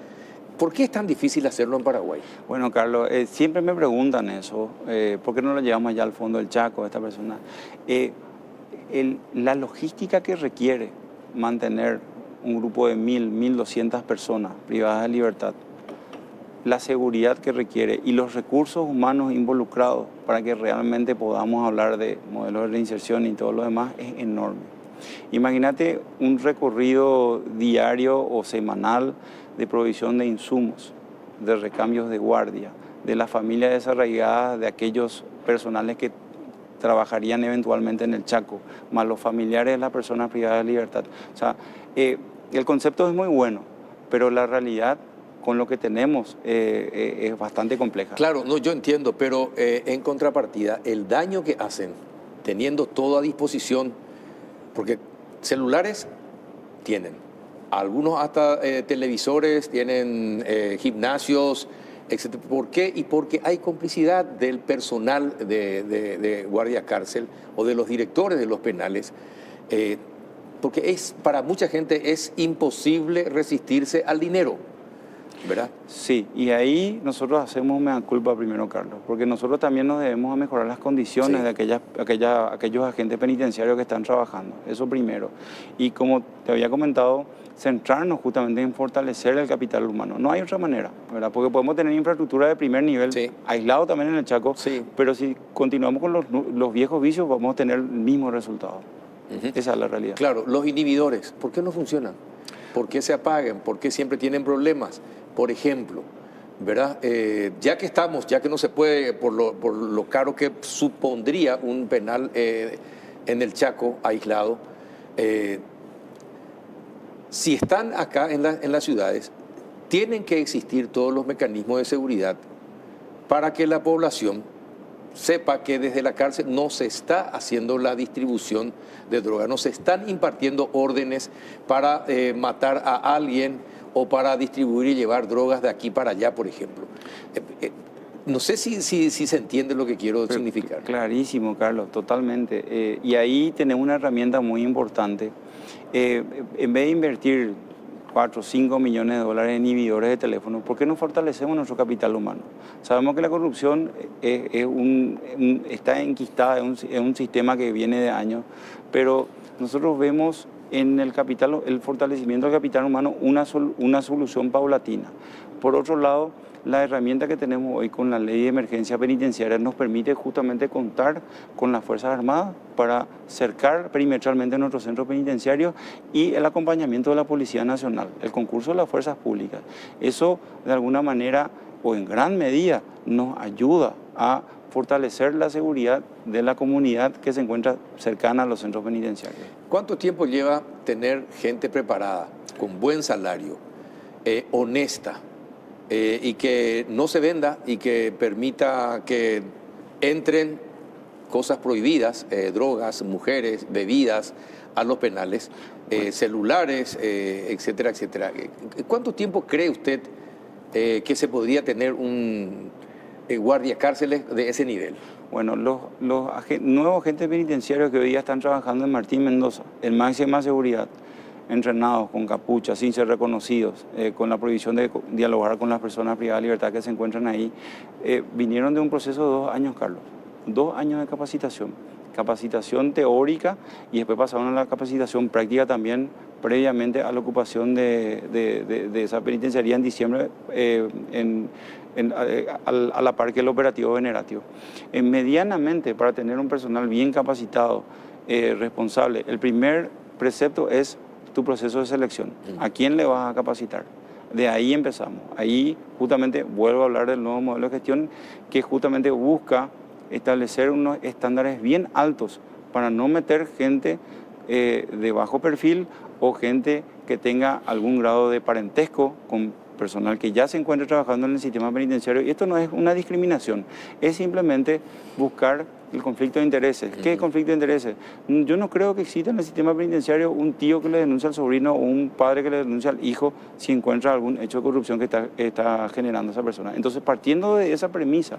Speaker 1: ¿Por qué es tan difícil hacerlo en Paraguay?
Speaker 3: Bueno, Carlos, siempre me preguntan eso, ¿por qué no lo llevamos allá al fondo del Chaco, a esta persona? La logística que requiere mantener un grupo de 1.200 personas privadas de libertad, la seguridad que requiere y los recursos humanos involucrados para que realmente podamos hablar de modelos de reinserción y todo lo demás es enorme. Imagínate un recorrido diario o semanal de provisión de insumos, de recambios de guardia, de las familias desarraigadas, de aquellos personales que trabajarían eventualmente en el Chaco, más los familiares de las personas privadas de libertad. O sea, el concepto es muy bueno, pero la realidad con lo que tenemos es bastante compleja.
Speaker 1: Claro, no, yo entiendo, pero en contrapartida, el daño que hacen teniendo todo a disposición, porque celulares tienen, algunos hasta televisores, tienen gimnasios, etc. ¿Por qué? Y porque hay complicidad del personal de guardia cárcel o de los directores de los penales, porque para mucha gente es imposible resistirse al dinero, ¿verdad?
Speaker 3: Sí, y ahí nosotros hacemos mea culpa primero, Carlos, porque nosotros también nos debemos a mejorar las condiciones de aquellos agentes penitenciarios que están trabajando, eso primero. Y como te había comentado, centrarnos justamente en fortalecer el capital humano. No hay otra manera, ¿verdad? Porque podemos tener infraestructura de primer nivel, aislado también en el Chaco, pero si continuamos con los viejos vicios vamos a tener el mismo resultado. Esa es la realidad.
Speaker 1: Claro, los inhibidores, ¿por qué no funcionan? ¿Por qué se apagan? ¿Por qué siempre tienen problemas? Por ejemplo, ¿verdad? Ya que no se puede, por lo caro que supondría un penal en el Chaco aislado, si están acá en las ciudades, tienen que existir todos los mecanismos de seguridad para que la población sepa que desde la cárcel no se está haciendo la distribución de droga, no se están impartiendo órdenes para matar a alguien o para distribuir y llevar drogas de aquí para allá, por ejemplo. No sé si se entiende lo que quiero significar.
Speaker 3: Clarísimo, Carlos, totalmente. Y ahí tenemos una herramienta muy importante. En vez de invertir 4 o 5 millones de dólares en inhibidores de teléfono, ¿por qué no fortalecemos nuestro capital humano? Sabemos que la corrupción está enquistada, es un sistema que viene de años, pero nosotros vemos en el fortalecimiento del capital humano una solución paulatina. Por otro lado, la herramienta que tenemos hoy con la ley de emergencia penitenciaria nos permite justamente contar con las Fuerzas Armadas para cercar perimetralmente nuestros centros penitenciarios y el acompañamiento de la Policía Nacional, el concurso de las fuerzas públicas. Eso, de alguna manera, o en gran medida, nos ayuda a fortalecer la seguridad de la comunidad que se encuentra cercana a los centros penitenciarios.
Speaker 1: ¿Cuánto tiempo lleva tener gente preparada, con buen salario, honesta, y que no se venda y que permita que entren cosas prohibidas, drogas, mujeres, bebidas a los penales, celulares, etcétera, etcétera. ¿Cuánto tiempo cree usted que se podría tener un guardia cárceles de ese nivel?
Speaker 3: Bueno, los nuevos agentes penitenciarios que hoy día están trabajando en Martín Mendoza, en máxima seguridad, entrenados con capucha, sin ser reconocidos, con la prohibición de dialogar con las personas privadas de libertad que se encuentran ahí, vinieron de un proceso de 2 años, Carlos. 2 años de capacitación teórica, y después pasaron a la capacitación práctica también, previamente a la ocupación de esa penitenciaría en diciembre, a la par que el operativo Veneratio. Medianamente, para tener un personal bien capacitado, responsable, el primer precepto es tu proceso de selección. ¿A quién le vas a capacitar? De ahí empezamos. Ahí justamente vuelvo a hablar del nuevo modelo de gestión, que justamente busca establecer unos estándares bien altos para no meter gente de bajo perfil o gente que tenga algún grado de parentesco con personal que ya se encuentra trabajando en el sistema penitenciario. Y esto no es una discriminación, es simplemente buscar el conflicto de intereses. ¿Qué es conflicto de intereses? Yo no creo que exista en el sistema penitenciario un tío que le denuncia al sobrino o un padre que le denuncia al hijo si encuentra algún hecho de corrupción que está generando esa persona. Entonces, partiendo de esa premisa,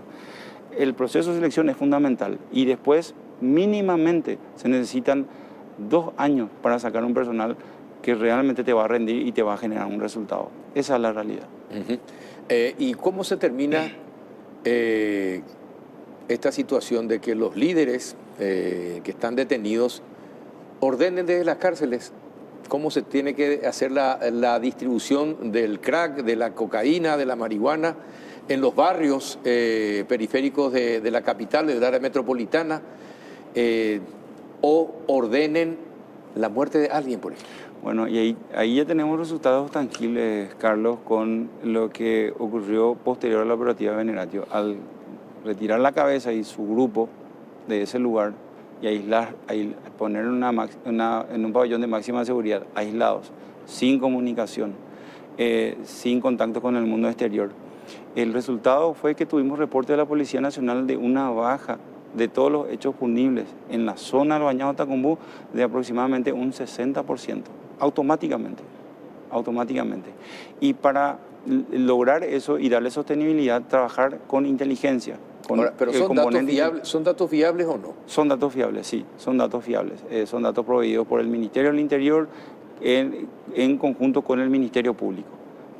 Speaker 3: el proceso de selección es fundamental, y después mínimamente se necesitan 2 años para sacar un personal que realmente te va a rendir y te va a generar un resultado. Esa es la realidad.
Speaker 1: ¿Y cómo se termina esta situación de que los líderes que están detenidos ordenen desde las cárceles cómo se tiene que hacer la distribución del crack, de la cocaína, de la marihuana en los barrios periféricos de la capital, del área metropolitana, o ordenen la muerte de alguien, por ejemplo?
Speaker 3: Bueno, y ahí ya tenemos resultados tangibles, Carlos, con lo que ocurrió posterior a la operativa Veneratio. Al retirar la cabeza y su grupo de ese lugar y poner en un pabellón de máxima seguridad, aislados, sin comunicación, sin contacto con el mundo exterior, el resultado fue que tuvimos reporte de la Policía Nacional de una baja de todos los hechos punibles en la zona del Bañado Tacumbú de aproximadamente un 60%, automáticamente. Y para lograr eso y darle sostenibilidad, trabajar con inteligencia.
Speaker 1: Ahora, ¿pero son datos fiables o no?
Speaker 3: Son datos fiables, sí, son datos fiables. Son datos proveídos por el Ministerio del Interior en conjunto con el Ministerio Público.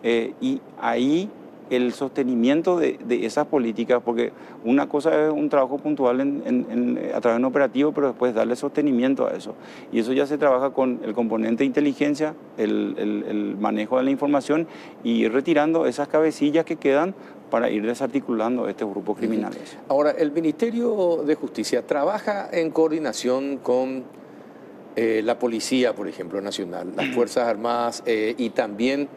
Speaker 3: Y ahí el sostenimiento de esas políticas, porque una cosa es un trabajo puntual a través de un operativo, pero después darle sostenimiento a eso. Y eso ya se trabaja con el componente de inteligencia, el manejo de la información, y ir retirando esas cabecillas que quedan para ir desarticulando estos grupos criminales.
Speaker 1: Ahora, el Ministerio de Justicia trabaja en coordinación con la Policía, por ejemplo, Nacional, las Fuerzas Armadas, y también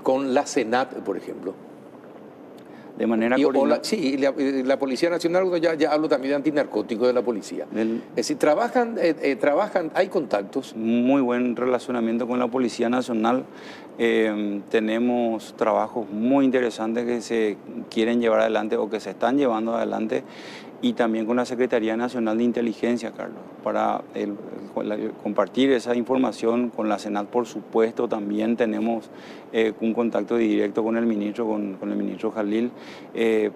Speaker 1: con la SENAT, por ejemplo.
Speaker 3: De manera coordinada.
Speaker 1: Sí, la Policía Nacional, ya hablo también de antinarcóticos de la policía. Es decir, trabajan, hay contactos.
Speaker 3: Muy buen relacionamiento con la Policía Nacional. Tenemos trabajos muy interesantes que se quieren llevar adelante o que se están llevando adelante, y también con la Secretaría Nacional de Inteligencia, Carlos, para compartir esa información con la SENAT. Por supuesto, también tenemos un contacto directo con el ministro, con el ministro Jalil,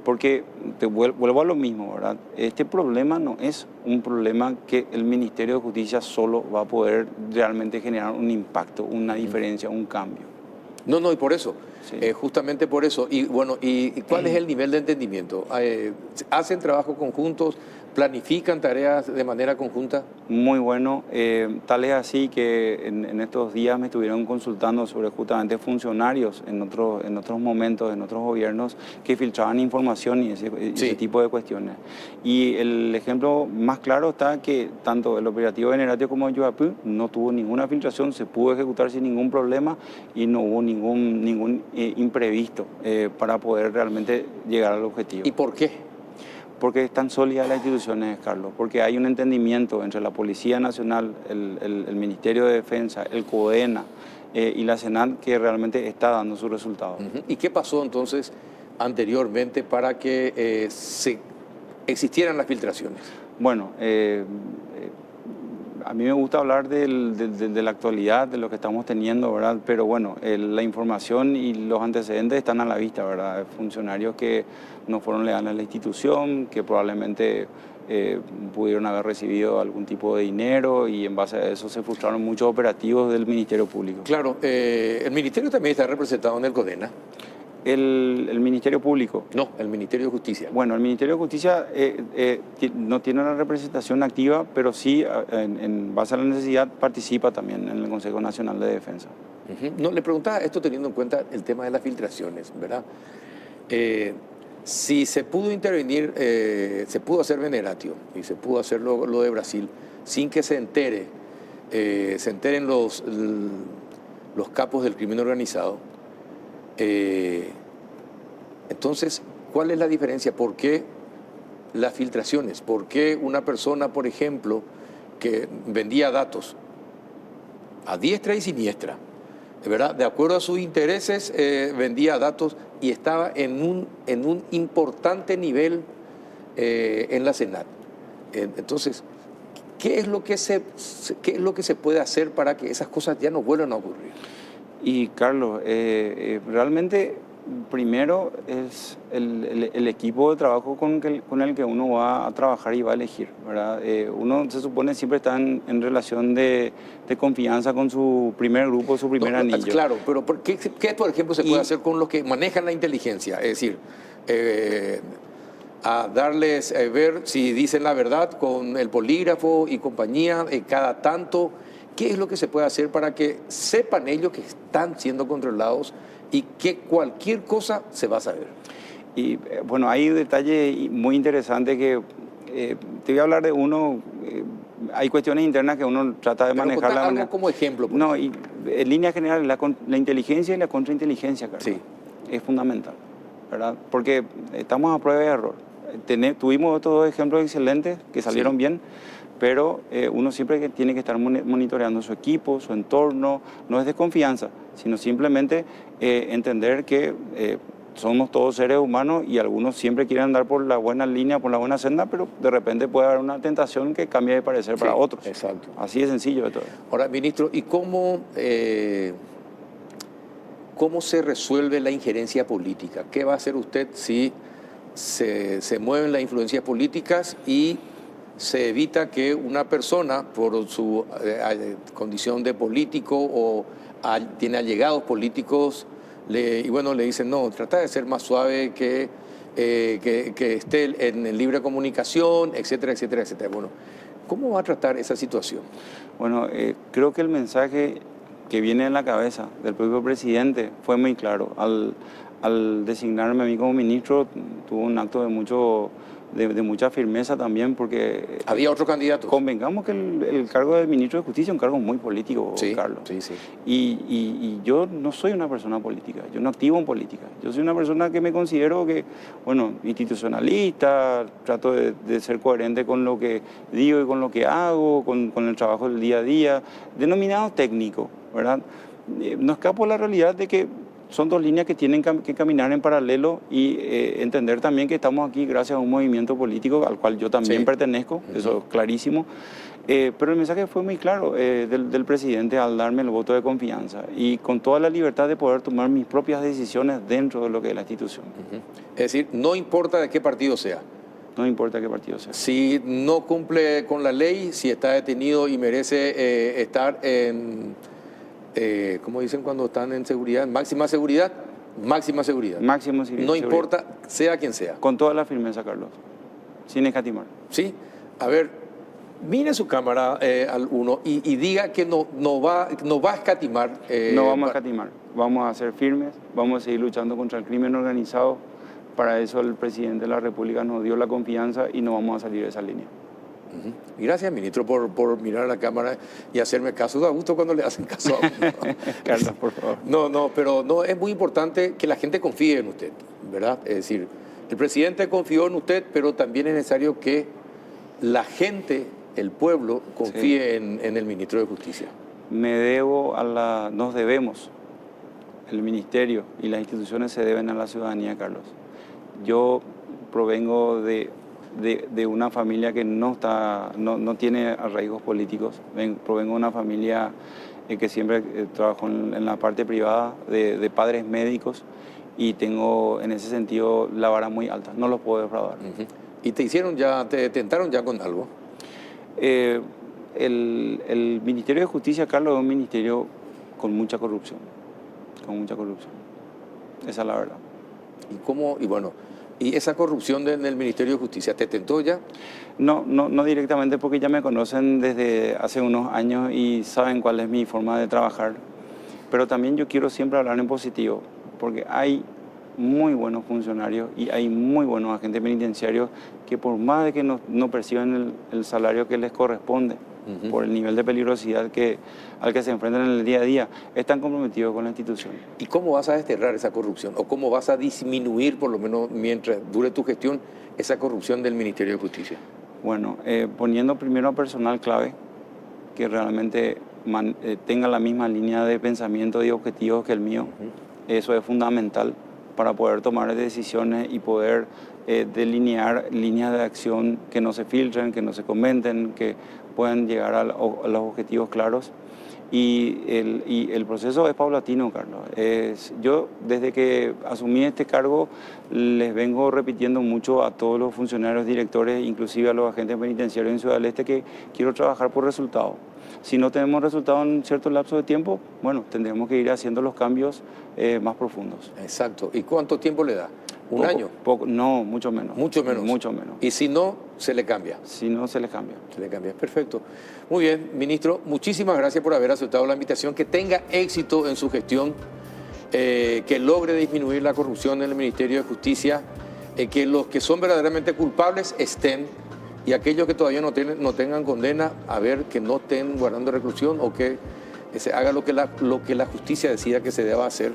Speaker 3: porque vuelvo a lo mismo, ¿verdad? Este problema no es un problema que el Ministerio de Justicia solo va a poder realmente generar un impacto, una diferencia, un cambio.
Speaker 1: No, y por eso, sí. Justamente por eso. Y bueno, ¿y cuál es el nivel de entendimiento? ¿Hacen trabajos conjuntos? ¿Planifican tareas de manera conjunta?
Speaker 3: Muy bueno. Tal es así que en estos días me estuvieron consultando sobre justamente funcionarios en otros momentos, en otros gobiernos, que filtraban información y ese tipo de cuestiones. Y el ejemplo más claro está que tanto el operativo Veneratio como el Yuapú no tuvo ninguna filtración, se pudo ejecutar sin ningún problema y no hubo ningún imprevisto para poder realmente llegar al objetivo.
Speaker 1: ¿Y por qué?
Speaker 3: Porque están sólidas las instituciones, Carlos, porque hay un entendimiento entre la Policía Nacional, el Ministerio de Defensa, el CODENA y la SENAT, que realmente está dando sus resultados.
Speaker 1: ¿Y qué pasó entonces anteriormente para que existieran las filtraciones?
Speaker 3: Bueno, a mí me gusta hablar de la actualidad, de lo que estamos teniendo, ¿verdad? Pero bueno, la información y los antecedentes están a la vista, ¿verdad? Funcionarios que no fueron leales a la institución, que probablemente pudieron haber recibido algún tipo de dinero y en base a eso se frustraron muchos operativos del Ministerio Público.
Speaker 1: Claro, el Ministerio también está representado en el CODENA.
Speaker 3: El Ministerio Público.
Speaker 1: No, el Ministerio de Justicia.
Speaker 3: Bueno, el Ministerio de Justicia no tiene una representación activa, pero sí, en base a la necesidad, participa también en el Consejo Nacional de Defensa.
Speaker 1: No, le preguntaba esto teniendo en cuenta el tema de las filtraciones, ¿verdad? Si se pudo intervenir, se pudo hacer Veneratio y se pudo hacer lo de Brasil sin que se enteren los capos del crimen organizado. Entonces, ¿cuál es la diferencia? ¿Por qué las filtraciones? ¿Por qué una persona, por ejemplo, que vendía datos a diestra y siniestra, ¿verdad? De acuerdo a sus intereses, vendía datos y estaba en un importante nivel en la Senat? Entonces, ¿qué es lo que se puede hacer para que esas cosas ya no vuelvan a ocurrir?
Speaker 3: Y Carlos, realmente primero es el equipo de trabajo con el que uno va a trabajar y va a elegir, ¿verdad? Uno se supone siempre está en relación de confianza con su primer grupo, su primer anillo.
Speaker 1: Claro, pero ¿qué, por ejemplo, se puede hacer con los que manejan la inteligencia? Es decir, a darles, ver si dicen la verdad con el polígrafo y compañía cada tanto. ¿Qué es lo que se puede hacer para que sepan ellos que están siendo controlados y que cualquier cosa se va a saber?
Speaker 3: Y bueno, hay un detalle muy interesante que te voy a hablar de uno. Hay cuestiones internas que uno trata de manejar.
Speaker 1: Algo como ejemplo.
Speaker 3: No, y en línea general, la inteligencia y la contrainteligencia, Carlos,
Speaker 1: sí,
Speaker 3: es fundamental, ¿verdad? Porque estamos a prueba de error. Tuvimos estos dos ejemplos excelentes que salieron bien, pero uno siempre tiene que estar monitoreando su equipo, su entorno. No es desconfianza, sino simplemente entender que somos todos seres humanos y algunos siempre quieren andar por la buena línea, por la buena senda, pero de repente puede haber una tentación que cambie de parecer para otros.
Speaker 1: Exacto.
Speaker 3: Así de sencillo de todo.
Speaker 1: Ahora, ministro, ¿y cómo se resuelve la injerencia política? ¿Qué va a hacer usted si se mueven las influencias políticas y se evita que una persona, por su condición de político o tiene allegados políticos, le dicen, no, trata de ser más suave, que esté en libre comunicación, etcétera, etcétera, etcétera? Bueno, ¿cómo va a tratar esa situación?
Speaker 3: Bueno, creo que el mensaje que viene en la cabeza del propio presidente fue muy claro. Al designarme a mí como ministro, tuvo un acto de mucha firmeza también, porque...
Speaker 1: ¿Había otro candidato?
Speaker 3: Convengamos que el cargo de ministro de Justicia es un cargo muy político,
Speaker 1: sí,
Speaker 3: Carlos.
Speaker 1: Sí, sí.
Speaker 3: Y yo no soy una persona política, yo no activo en política. Yo soy una persona que me considero que, bueno, institucionalista, trato de ser coherente con lo que digo y con lo que hago, con el trabajo del día a día, denominado técnico, ¿verdad? No escapo a la realidad de que son dos líneas que tienen que caminar en paralelo y entender también que estamos aquí gracias a un movimiento político al cual yo también pertenezco, eso es clarísimo. Pero el mensaje fue muy claro del presidente al darme el voto de confianza y con toda la libertad de poder tomar mis propias decisiones dentro de lo que es la institución.
Speaker 1: Es decir, no importa de qué partido sea.
Speaker 3: No importa qué partido sea.
Speaker 1: Si no cumple con la ley, si está detenido y merece estar en... ¿cómo dicen cuando están en seguridad? Máxima seguridad. Máxima seguridad.
Speaker 3: Máxima seguridad.
Speaker 1: No importa, sea quien sea.
Speaker 3: Con toda la firmeza, Carlos. Sin escatimar.
Speaker 1: Sí. A ver, mire su cámara al uno y diga que no va a escatimar.
Speaker 3: No vamos a escatimar. Vamos a ser firmes. Vamos a seguir luchando contra el crimen organizado. Para eso el presidente de la República nos dio la confianza y no vamos a salir de esa línea.
Speaker 1: Gracias, ministro, por mirar a la cámara y hacerme caso. Da gusto cuando le hacen caso a uno.
Speaker 3: Carlos, por favor.
Speaker 1: Pero es muy importante que la gente confíe en usted, ¿verdad? Es decir, el presidente confió en usted, pero también es necesario que la gente, el pueblo, confíe en el ministro de Justicia.
Speaker 3: Nos debemos, el ministerio y las instituciones se deben a la ciudadanía, Carlos. Yo provengo de de una familia que no tiene arraigos políticos. Provengo de una familia que siempre trabajó en la parte privada, de padres médicos, y tengo en ese sentido la vara muy alta, no los puedo defraudar.
Speaker 1: ¿Y te tentaron ya con algo?
Speaker 3: El Ministerio de Justicia, Carlos, es un ministerio con mucha corrupción, esa es la verdad.
Speaker 1: ¿Y esa corrupción del Ministerio de Justicia te tentó ya?
Speaker 3: No directamente, porque ya me conocen desde hace unos años y saben cuál es mi forma de trabajar. Pero también yo quiero siempre hablar en positivo, porque hay muy buenos funcionarios y hay muy buenos agentes penitenciarios que, por más de que no perciban el salario que les corresponde, por el nivel de peligrosidad al que se enfrentan en el día a día, están comprometidos con la institución.
Speaker 1: ¿Y cómo vas a desterrar esa corrupción? ¿O cómo vas a disminuir, por lo menos mientras dure tu gestión, esa corrupción del Ministerio de Justicia?
Speaker 3: Bueno, poniendo primero a personal clave, que realmente tenga la misma línea de pensamiento y objetivos que el mío. Eso es fundamental para poder tomar decisiones y poder delinear líneas de acción que no se filtren, que no se comenten, que puedan llegar a los objetivos claros. Y el proceso es paulatino, Carlos. Yo, desde que asumí este cargo, les vengo repitiendo mucho a todos los funcionarios, directores, inclusive a los agentes penitenciarios en Ciudad del Este, que quiero trabajar por resultados. Si no tenemos resultados en cierto lapso de tiempo, bueno, tendremos que ir haciendo los cambios más profundos.
Speaker 1: Exacto. ¿Y cuánto tiempo le da? ¿Un año?
Speaker 3: No, mucho menos.
Speaker 1: Mucho menos.
Speaker 3: Mucho menos.
Speaker 1: ¿Y si no, se le cambia?
Speaker 3: Si no, se le cambia.
Speaker 1: Se le cambia. Perfecto. Muy bien, ministro, muchísimas gracias por haber aceptado la invitación. Que tenga éxito en su gestión, que logre disminuir la corrupción en el Ministerio de Justicia, que los que son verdaderamente culpables estén, y aquellos que todavía no tengan condena, a ver que no estén guardando reclusión o que se haga lo que la justicia decida que se deba hacer,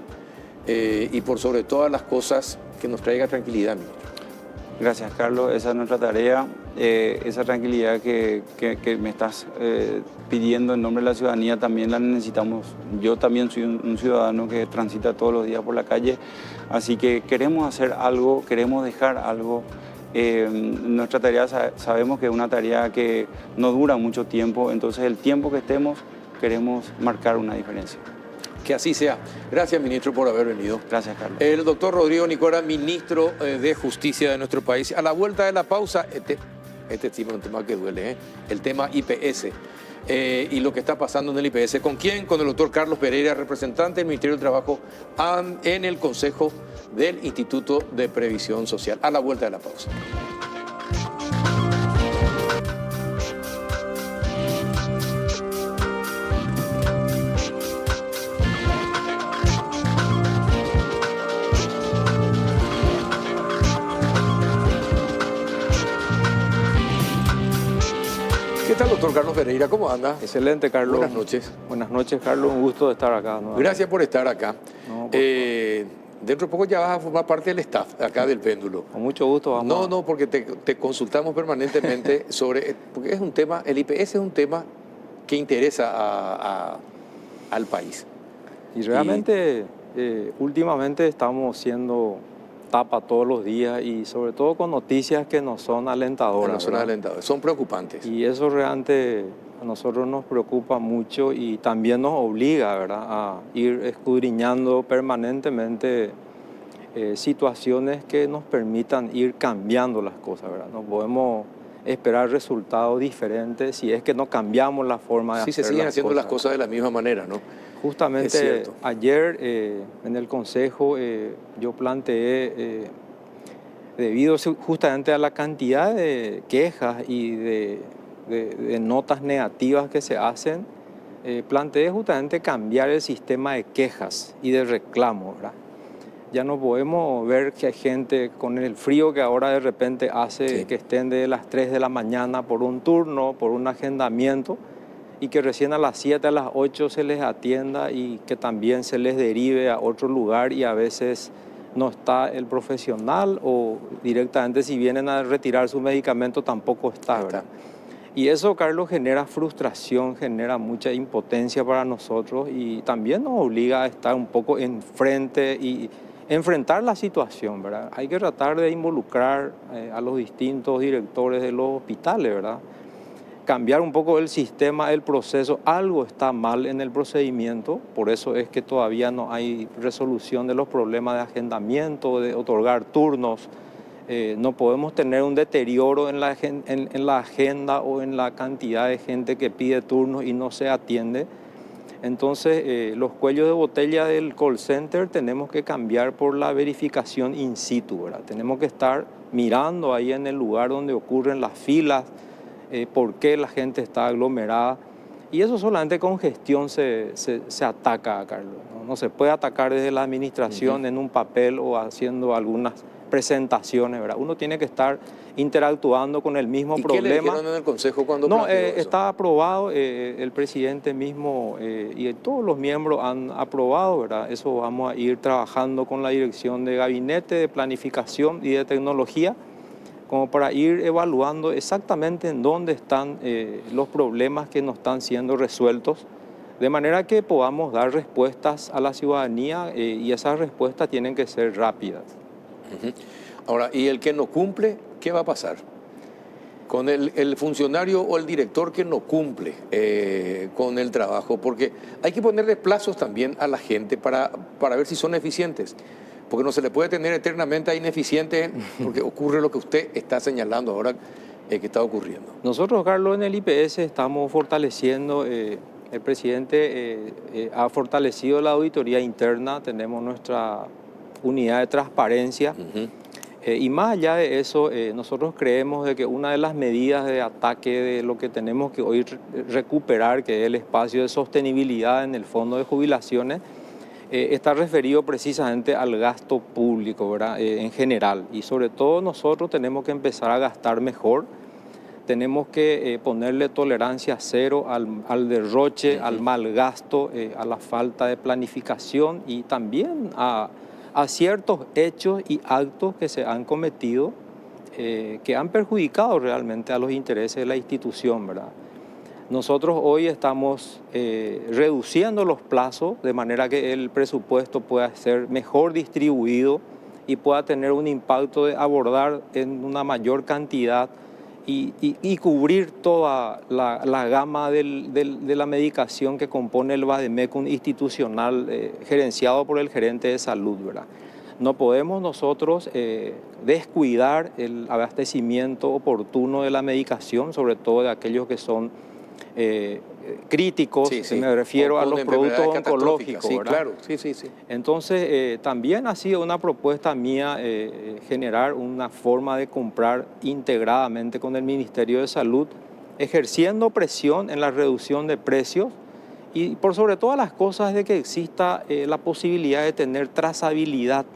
Speaker 1: y por sobre todas las cosas que nos traiga tranquilidad, ministro.
Speaker 3: Gracias, Carlos. Esa es nuestra tarea. Esa tranquilidad que me estás pidiendo en nombre de la ciudadanía también la necesitamos. Yo también soy un ciudadano que transita todos los días por la calle, así que queremos hacer algo, queremos dejar algo. Nuestra tarea sabemos que es una tarea que no dura mucho tiempo, entonces el tiempo que estemos queremos marcar una diferencia.
Speaker 1: Que así sea. Gracias, ministro, por haber venido.
Speaker 3: Gracias, Carlos.
Speaker 1: El doctor Rodrigo Nicora, ministro de Justicia de nuestro país. A la vuelta de la pausa, este sí es un tema que duele, el tema IPS y lo que está pasando en el IPS. ¿Con quién? Con el doctor Carlos Pereira, representante del Ministerio del Trabajo en el Consejo del Instituto de Previsión Social. A la vuelta de la pausa. ¿Qué tal, doctor Carlos Pereira? ¿Cómo anda?
Speaker 4: Excelente, Carlos.
Speaker 1: Buenas noches.
Speaker 4: Buenas noches, Carlos. Un gusto de estar acá.
Speaker 1: Gracias por estar acá.
Speaker 4: No,
Speaker 1: dentro de poco ya vas a formar parte del staff acá del Péndulo.
Speaker 4: Con mucho gusto vamos.
Speaker 1: No, porque te consultamos permanentemente porque es un tema, el IPS es un tema que interesa al país.
Speaker 4: Y realmente, últimamente estamos siendo tapa todos los días y sobre todo con noticias que no son alentadoras.
Speaker 1: No son alentadoras, son preocupantes.
Speaker 4: Y eso realmente a nosotros nos preocupa mucho y también nos obliga, ¿verdad?, a ir escudriñando permanentemente situaciones que nos permitan ir cambiando las cosas, ¿verdad? No podemos esperar resultados diferentes si es que no cambiamos la forma de hacer las cosas.
Speaker 1: Sí, se siguen haciendo las cosas de la misma manera, ¿no?
Speaker 4: Justamente ayer en el Consejo yo planteé, debido justamente a la cantidad de quejas y de notas negativas que se hacen, planteé justamente cambiar el sistema de quejas y de reclamos, ¿verdad? Ya no podemos ver que hay gente con el frío que ahora de repente hace que estén de las 3 de la mañana por un turno, por un agendamiento, y que recién a las 7, a las 8 se les atienda y que también se les derive a otro lugar y a veces no está el profesional o directamente si vienen a retirar su medicamento tampoco está, ¿verdad? Y eso, Carlos, genera frustración, genera mucha impotencia para nosotros y también nos obliga a estar un poco enfrente y enfrentar la situación, ¿verdad? Hay que tratar de involucrar a los distintos directores de los hospitales, ¿verdad? Cambiar un poco el sistema, el proceso. Algo está mal en el procedimiento, por eso es que todavía no hay resolución de los problemas de agendamiento, de otorgar turnos. No podemos tener un deterioro en la agenda o en la cantidad de gente que pide turnos y no se atiende. Entonces, los cuellos de botella del call center tenemos que cambiar por la verificación in situ, ¿verdad? Tenemos que estar mirando ahí en el lugar donde ocurren las filas, por qué la gente está aglomerada. Y eso solamente con gestión se ataca, Carlos. No se puede atacar desde la administración en un papel o haciendo algunas presentaciones, ¿verdad? Uno tiene que estar interactuando con el mismo problema.
Speaker 1: ¿Qué le dijeron en el Consejo cuando
Speaker 4: No,
Speaker 1: planteó eso?
Speaker 4: está aprobado, el presidente mismo y todos los miembros han aprobado, ¿verdad? Eso vamos a ir trabajando con la Dirección de Gabinete de Planificación y de Tecnología, como para ir evaluando exactamente en dónde están los problemas que no están siendo resueltos, de manera que podamos dar respuestas a la ciudadanía y esas respuestas tienen que ser rápidas.
Speaker 1: Ahora, ¿y el que no cumple, qué va a pasar? Con el funcionario o el director que no cumple con el trabajo, porque hay que ponerle plazos también a la gente para ver si son eficientes, porque no se le puede tener eternamente a ineficientes, porque ocurre lo que usted está señalando ahora que está ocurriendo.
Speaker 4: Nosotros, Carlos, en el IPS estamos fortaleciendo, el presidente ha fortalecido la auditoría interna, tenemos nuestra unidad de transparencia. Y más allá de eso, nosotros creemos de que una de las medidas de ataque de lo que tenemos que hoy recuperar, que es el espacio de sostenibilidad en el fondo de jubilaciones, está referido precisamente al gasto público, ¿verdad? En general. Y sobre todo nosotros tenemos que empezar a gastar mejor, tenemos que ponerle tolerancia cero al derroche, al mal gasto, a la falta de planificación y también a ciertos hechos y actos que se han cometido que han perjudicado realmente a los intereses de la institución, ¿verdad? Nosotros hoy estamos reduciendo los plazos de manera que el presupuesto pueda ser mejor distribuido y pueda tener un impacto de abordar en una mayor cantidad y cubrir toda la gama de la medicación que compone el Vademecum institucional gerenciado por el gerente de salud, ¿verdad? No podemos nosotros descuidar el abastecimiento oportuno de la medicación, sobre todo de aquellos que son críticos, me refiero a los productos oncológicos.
Speaker 1: Sí,
Speaker 4: ¿verdad?
Speaker 1: claro, sí.
Speaker 4: Entonces, también ha sido una propuesta mía generar una forma de comprar integradamente con el Ministerio de Salud, ejerciendo presión en la reducción de precios y por sobre todas las cosas de que exista la posibilidad de tener trazabilidad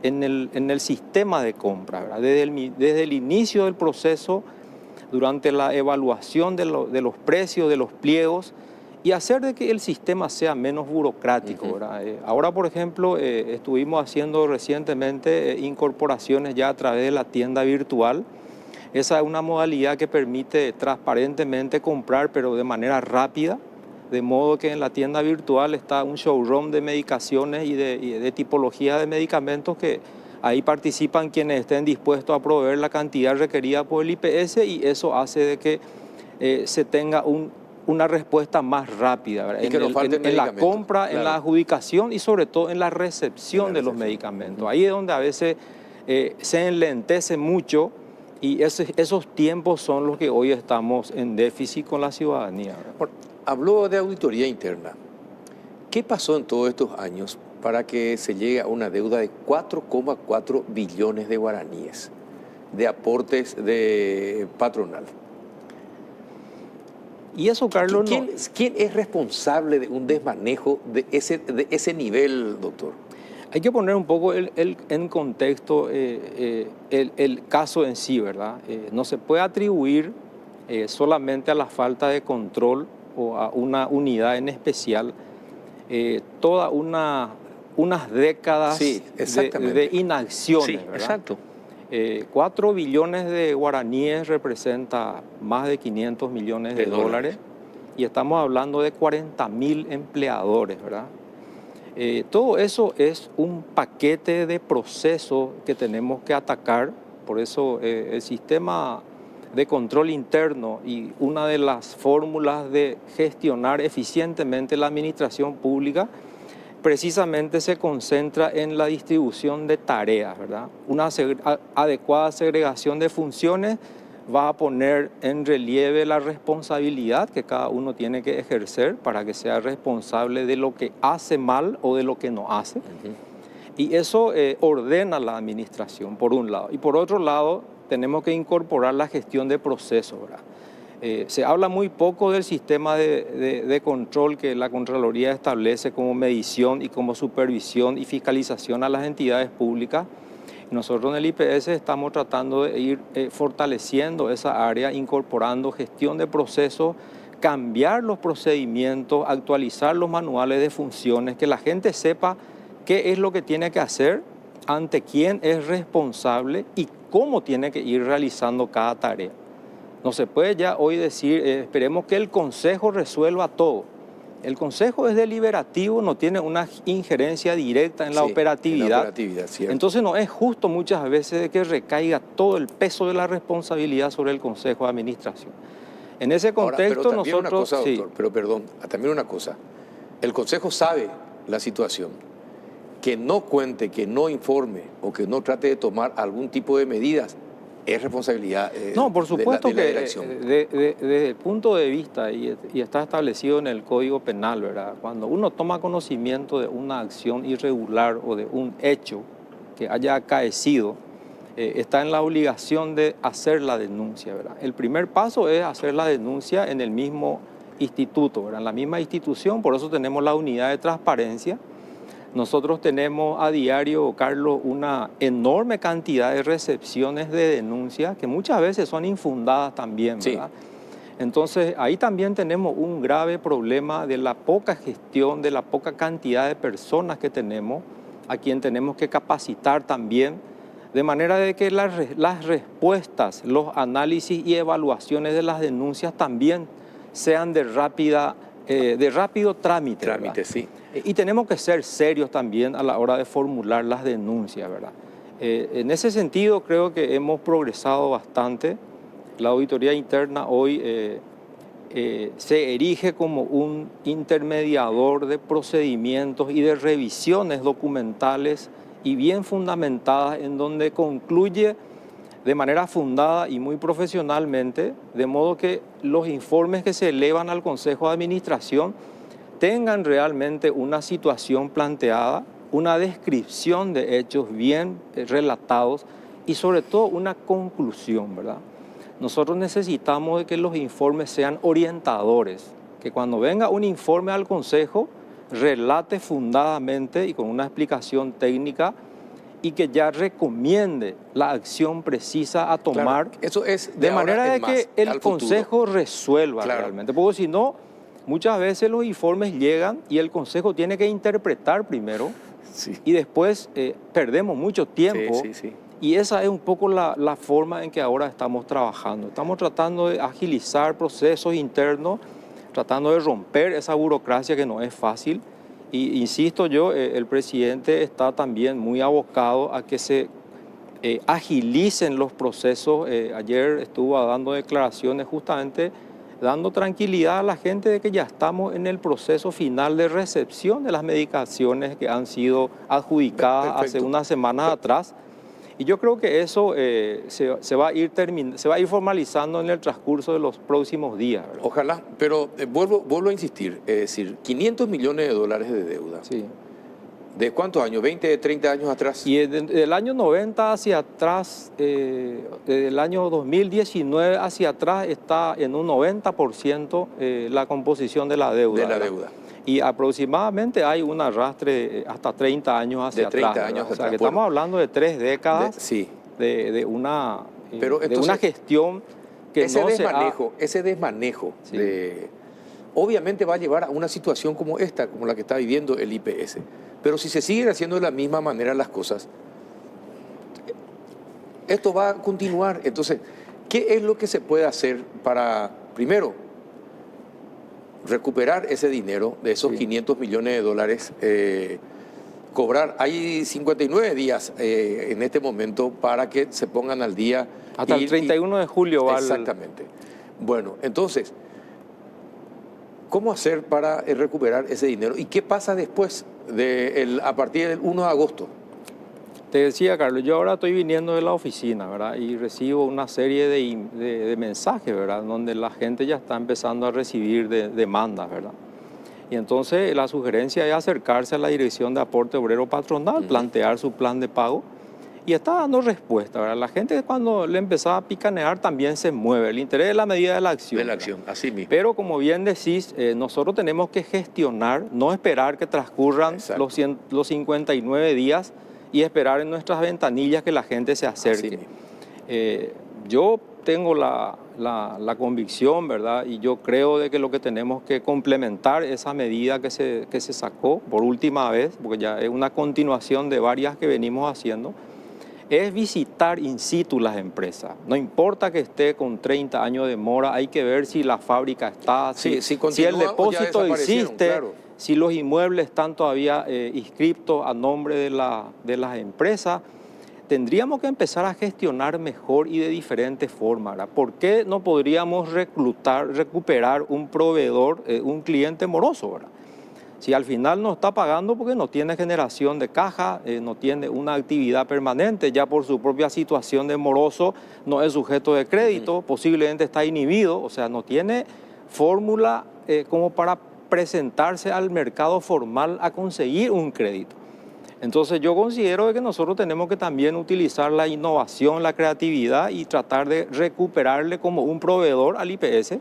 Speaker 4: en el sistema de compra, ¿verdad? Desde el inicio del proceso, durante la evaluación de los precios, de los pliegos, y hacer de que el sistema sea menos burocrático, ¿verdad? Ahora, por ejemplo, estuvimos haciendo recientemente incorporaciones ya a través de la tienda virtual. Esa es una modalidad que permite transparentemente comprar, pero de manera rápida, de modo que en la tienda virtual está un showroom de medicaciones y de tipología de medicamentos que ahí participan quienes estén dispuestos a proveer la cantidad requerida por el IPS y eso hace de que se tenga una respuesta más rápida, ¿verdad? En la compra, claro, en la adjudicación y sobre todo en la recepción de los medicamentos. Ahí es donde a veces se enlentece mucho y esos tiempos son los que hoy estamos en déficit con la ciudadanía, ¿verdad?
Speaker 1: Habló de auditoría interna. ¿Qué pasó en todos estos años para que se llegue a una deuda de 4,4 billones de guaraníes de aportes de patronal?
Speaker 4: Y eso, Carlos,
Speaker 1: ¿Quién es responsable de un desmanejo de ese nivel, doctor?
Speaker 4: Hay que poner un poco en contexto el caso en sí, ¿verdad? No se puede atribuir solamente a la falta de control o a una unidad en especial toda unas décadas de inacciones,
Speaker 1: sí,
Speaker 4: ¿verdad?
Speaker 1: Exacto.
Speaker 4: 4 billones de guaraníes representa más de 500 millones de dólares y estamos hablando de 40.000 empleadores, ¿verdad? Todo eso es un paquete de procesos que tenemos que atacar. Por eso el sistema de control interno y una de las fórmulas de gestionar eficientemente la administración pública precisamente se concentra en la distribución de tareas, ¿verdad? Una adecuada segregación de funciones va a poner en relieve la responsabilidad que cada uno tiene que ejercer para que sea responsable de lo que hace mal o de lo que no hace. Y eso ordena la administración, por un lado. Y por otro lado, tenemos que incorporar la gestión de procesos, ¿verdad? Se habla muy poco del sistema de control que la Contraloría establece como medición y como supervisión y fiscalización a las entidades públicas. Nosotros en el IPS estamos tratando de ir fortaleciendo esa área, incorporando gestión de procesos, cambiar los procedimientos, actualizar los manuales de funciones, que la gente sepa qué es lo que tiene que hacer, ante quién es responsable y cómo tiene que ir realizando cada tarea. No se puede ya hoy decir, esperemos que el Consejo resuelva todo. El Consejo es deliberativo, no tiene una injerencia directa en la operatividad. En la operatividad, cierto. Entonces no es justo muchas veces de que recaiga todo el peso de la responsabilidad sobre el Consejo de Administración. En ese contexto
Speaker 1: pero también
Speaker 4: nosotros...
Speaker 1: una cosa, doctor, pero perdón, también una cosa. El Consejo sabe la situación. Que no cuente, que no informe o que no trate de tomar algún tipo de medidas es responsabilidad
Speaker 4: no, por supuesto
Speaker 1: de la dirección.
Speaker 4: Desde el punto de vista, y está establecido en el Código Penal, ¿verdad? Cuando uno toma conocimiento de una acción irregular o de un hecho que haya acaecido, está en la obligación de hacer la denuncia, ¿verdad? El primer paso es hacer la denuncia en el mismo instituto, ¿verdad? En la misma institución, por eso tenemos la unidad de transparencia. Nosotros tenemos a diario, Carlos, una enorme cantidad de recepciones de denuncias que muchas veces son infundadas también, ¿verdad? Sí. Entonces, ahí también tenemos un grave problema de la poca gestión, de la poca cantidad de personas que tenemos, a quien tenemos que capacitar también, de manera de que las respuestas, los análisis y evaluaciones de las denuncias también sean de rápido trámite.
Speaker 1: Trámite, sí.
Speaker 4: Y tenemos que ser serios también a la hora de formular las denuncias, ¿verdad? En ese sentido creo que hemos progresado bastante. La auditoría interna hoy se erige como un intermediador de procedimientos y de revisiones documentales y bien fundamentadas, en donde concluye de manera fundada y muy profesionalmente, de modo que los informes que se elevan al Consejo de Administración tengan realmente una situación planteada, una descripción de hechos bien relatados y sobre todo una conclusión, ¿verdad? Nosotros necesitamos de que los informes sean orientadores, que cuando venga un informe al Consejo relate fundadamente y con una explicación técnica y que ya recomiende la acción precisa a tomar,
Speaker 1: claro, eso es
Speaker 4: de manera de que el Consejo resuelva realmente, porque si no, muchas veces los informes llegan y el Consejo tiene que interpretar primero y después perdemos mucho tiempo. Y esa es un poco la forma en que ahora estamos trabajando. Estamos tratando de agilizar procesos internos, tratando de romper esa burocracia que no es fácil. Y insisto yo, el presidente está también muy abocado a que se agilicen los procesos. Ayer estuvo dando declaraciones justamente dando tranquilidad a la gente de que ya estamos en el proceso final de recepción de las medicaciones que han sido adjudicadas hace unas semanas atrás. Y yo creo que eso se va a ir formalizando en el transcurso de los próximos días, ¿verdad?
Speaker 1: Ojalá, pero vuelvo a insistir, es decir, 500 millones de dólares de deuda.
Speaker 4: Sí.
Speaker 1: ¿De cuántos años? ¿20, 30 años atrás?
Speaker 4: Y del año 90 hacia atrás, del año 2019 hacia atrás, está en un 90% la composición de la deuda.
Speaker 1: De la deuda.
Speaker 4: Y aproximadamente hay un arrastre hasta 30 años hacia atrás. De 30 años atrás. O sea, que estamos hablando de 3 décadas de una gestión que
Speaker 1: ese desmanejo obviamente va a llevar a una situación como esta, como la que está viviendo el IPS. Pero si se siguen haciendo de la misma manera las cosas, esto va a continuar. Entonces, ¿qué es lo que se puede hacer para, primero, recuperar ese dinero de esos 500 millones de dólares, cobrar. Hay 59 días en este momento para que se pongan al día.
Speaker 4: Hasta el 31 de julio va.
Speaker 1: Exactamente. Bueno, entonces, ¿cómo hacer para recuperar ese dinero? ¿Y qué pasa después, a partir del 1 de agosto?
Speaker 4: Te decía, Carlos, yo ahora estoy viniendo de la oficina, ¿verdad? Y recibo una serie de mensajes, ¿verdad? Donde la gente ya está empezando a recibir demandas, ¿verdad? Y entonces la sugerencia es acercarse a la Dirección de Aporte Obrero Patronal, plantear su plan de pago, y está dando respuesta, ¿verdad? La gente cuando le empezaba a picanear también se mueve. El interés es la medida de la acción.
Speaker 1: De la acción, así mismo.
Speaker 4: Pero como bien decís, nosotros tenemos que gestionar, no esperar que transcurran los 59 días y esperar en nuestras ventanillas que la gente se acerque. Yo tengo la convicción, ¿verdad? Y yo creo de que lo que tenemos que complementar esa medida que se sacó por última vez, porque ya es una continuación de varias que venimos haciendo, es visitar in situ las empresas. No importa que esté con 30 años de mora, hay que ver si la fábrica está, si el depósito existe, claro, si los inmuebles están todavía inscriptos a nombre de las empresas. Tendríamos que empezar a gestionar mejor y de diferentes formas, ¿verdad? ¿Por qué no podríamos recuperar un proveedor, un cliente moroso, ¿verdad? Si al final no está pagando porque no tiene generación de caja, no tiene una actividad permanente, ya por su propia situación de moroso no es sujeto de crédito, posiblemente está inhibido, o sea, no tiene fórmula como para presentarse al mercado formal a conseguir un crédito. Entonces yo considero que nosotros tenemos que también utilizar la innovación, la creatividad y tratar de recuperarle como un proveedor al IPS,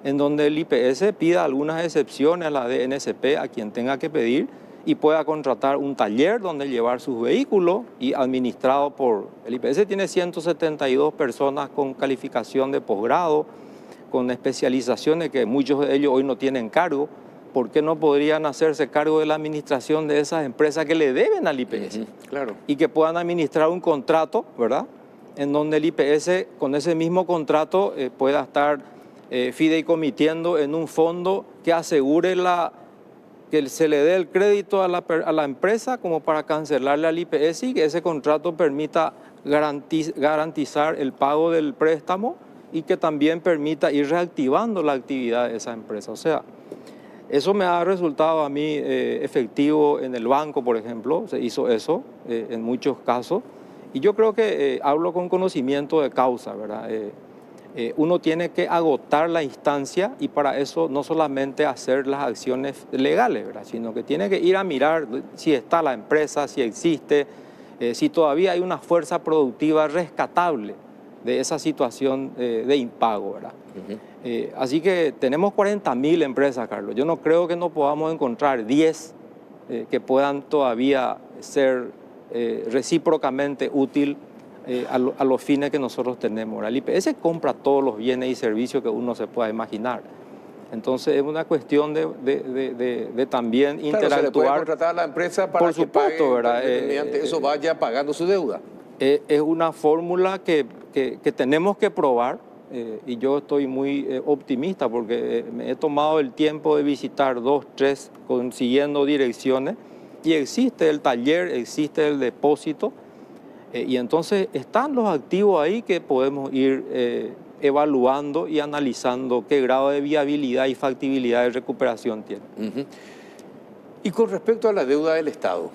Speaker 4: en donde el IPS pida algunas excepciones a la DNSP a quien tenga que pedir y pueda contratar un taller donde llevar sus vehículos y administrado por... El IPS tiene 172 personas con calificación de posgrado, con especializaciones que muchos de ellos hoy no tienen cargo. ¿Por qué no podrían hacerse cargo de la administración de esas empresas que le deben al IPS?
Speaker 1: Claro.
Speaker 4: Y que puedan administrar un contrato, ¿verdad? En donde el IPS con ese mismo contrato pueda estar fideicomitiendo en un fondo que asegure que se le dé el crédito a la empresa como para cancelarle al IPS y que ese contrato permita garantizar el pago del préstamo y que también permita ir reactivando la actividad de esa empresa. O sea, eso me ha resultado a mí efectivo en el banco, por ejemplo, se hizo eso en muchos casos. Y yo creo que hablo con conocimiento de causa, ¿verdad? Uno tiene que agotar la instancia y para eso no solamente hacer las acciones legales, ¿verdad? Sino que tiene que ir a mirar si está la empresa, si existe, si todavía hay una fuerza productiva rescatable de esa situación de impago, ¿verdad? Así que tenemos 40.000 empresas, Carlos. Yo no creo que no podamos encontrar 10 que puedan todavía ser recíprocamente útil a los fines que nosotros tenemos. El IPS compra todos los bienes y servicios que uno se pueda imaginar. Entonces es una cuestión de también interactuar.
Speaker 1: Se le puede contratar a la empresa para que pague, ¿verdad? Mediante eso vaya pagando su deuda.
Speaker 4: Es una fórmula que tenemos que probar y yo estoy muy optimista porque me he tomado el tiempo de visitar 2, 3, consiguiendo direcciones y existe el taller, existe el depósito y entonces están los activos ahí que podemos ir evaluando y analizando qué grado de viabilidad y factibilidad de recuperación tiene.
Speaker 1: Y con respecto a la deuda del Estado,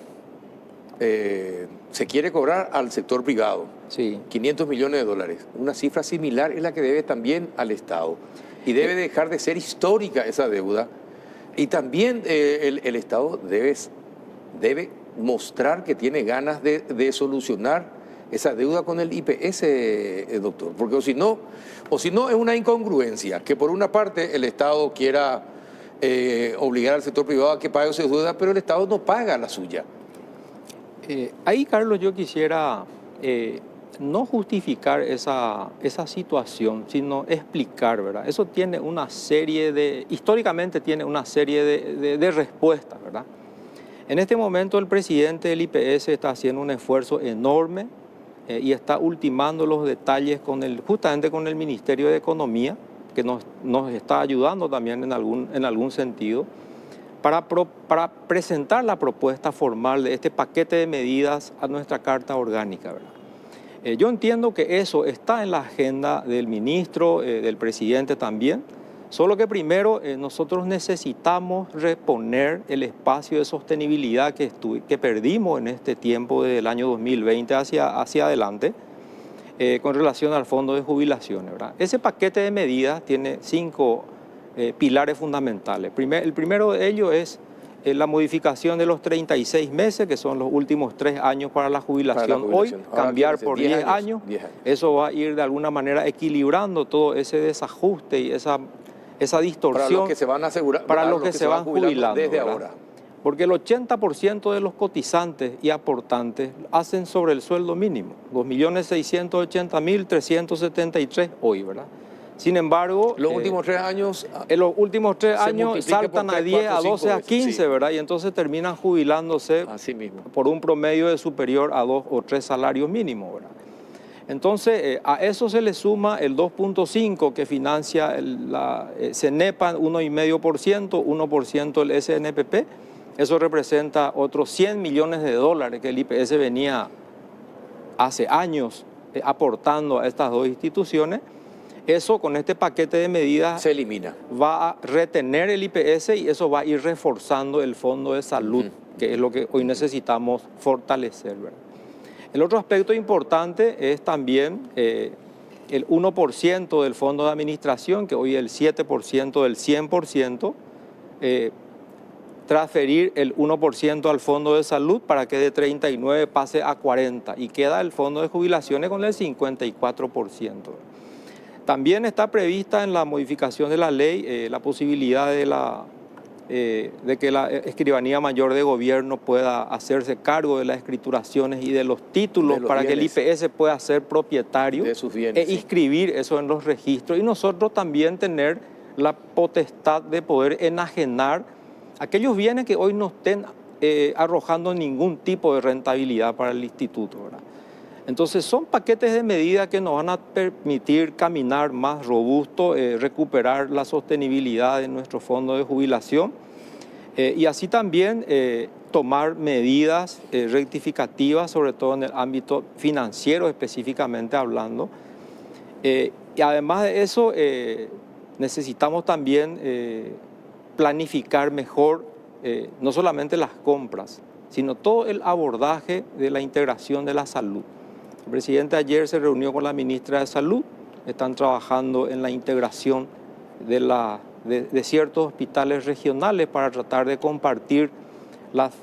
Speaker 1: se quiere cobrar al sector privado, 500 millones de dólares. Una cifra similar es la que debe también al Estado. Y debe dejar de ser histórica esa deuda. Y también el Estado debe mostrar que tiene ganas de solucionar esa deuda con el IPS, doctor. Porque o si no es una incongruencia que por una parte el Estado quiera obligar al sector privado a que pague sus deudas, pero el Estado no paga la suya.
Speaker 4: Ahí, Carlos, yo quisiera no justificar esa situación, sino explicar, ¿verdad? Eso tiene una serie históricamente tiene una serie de respuestas, ¿verdad? En este momento el presidente del IPS está haciendo un esfuerzo enorme y está ultimando los detalles justamente con el Ministerio de Economía que nos está ayudando también en algún sentido, para presentar la propuesta formal de este paquete de medidas a nuestra Carta Orgánica, ¿verdad? Yo entiendo que eso está en la agenda del ministro, del presidente también, solo que primero nosotros necesitamos reponer el espacio de sostenibilidad que perdimos en este tiempo desde el año 2020 hacia adelante con relación al fondo de jubilaciones, ¿verdad? Ese paquete de medidas tiene 5 pilares fundamentales. El primero de ellos es la modificación de los 36 meses, que son los últimos 3 años para la jubilación. Hoy, cambiar por 10 años, eso va a ir de alguna manera equilibrando todo ese desajuste y esa distorsión.
Speaker 1: Para los que se van a asegurar,
Speaker 4: para los que se van jubilando
Speaker 1: desde
Speaker 4: ¿verdad?
Speaker 1: ahora.
Speaker 4: Porque el 80% de los cotizantes y aportantes hacen sobre el sueldo mínimo, 2.680.373 hoy, ¿verdad? Sin embargo,
Speaker 1: Los últimos 3 años...
Speaker 4: En los últimos 3 años
Speaker 1: multiplica
Speaker 4: saltan
Speaker 1: por
Speaker 4: a
Speaker 1: 3,
Speaker 4: 10,
Speaker 1: 4,
Speaker 4: a 12,
Speaker 1: 5
Speaker 4: a 15,
Speaker 1: veces, sí.
Speaker 4: ¿verdad? Y entonces terminan jubilándose
Speaker 1: Así mismo.
Speaker 4: por un promedio de superior a 2 o 3 salarios mínimos, ¿verdad? Entonces, a eso se le suma el 2.5 que financia la CENEPA, 1,5%, 1% el SNPP. Eso representa otros 100 millones de dólares que el IPS venía hace años aportando a estas dos instituciones. Eso con este paquete de medidas
Speaker 1: Se elimina.
Speaker 4: va a retener el IPS y eso va a ir reforzando el fondo de salud, que es lo que hoy necesitamos fortalecer, ¿verdad? El otro aspecto importante es también el 1% del fondo de administración, que hoy es el 7% del 100%, transferir el 1% al fondo de salud para que de 39 pase a 40 y queda el fondo de jubilaciones con el 54%. También está prevista en la modificación de la ley la posibilidad de que la Escribanía Mayor de Gobierno pueda hacerse cargo de las escrituraciones y de los títulos para que el IPS pueda ser propietario
Speaker 1: de sus bienes,
Speaker 4: e inscribir eso en los registros. Y nosotros también tener la potestad de poder enajenar aquellos bienes que hoy no estén arrojando ningún tipo de rentabilidad para el instituto, ¿verdad? Entonces son paquetes de medidas que nos van a permitir caminar más robusto, recuperar la sostenibilidad de nuestro fondo de jubilación y así también tomar medidas rectificativas, sobre todo en el ámbito financiero específicamente hablando. Y además de eso necesitamos también planificar mejor no solamente las compras, sino todo el abordaje de la integración de la salud. El presidente ayer se reunió con la ministra de Salud, están trabajando en la integración de ciertos hospitales regionales para tratar de compartir las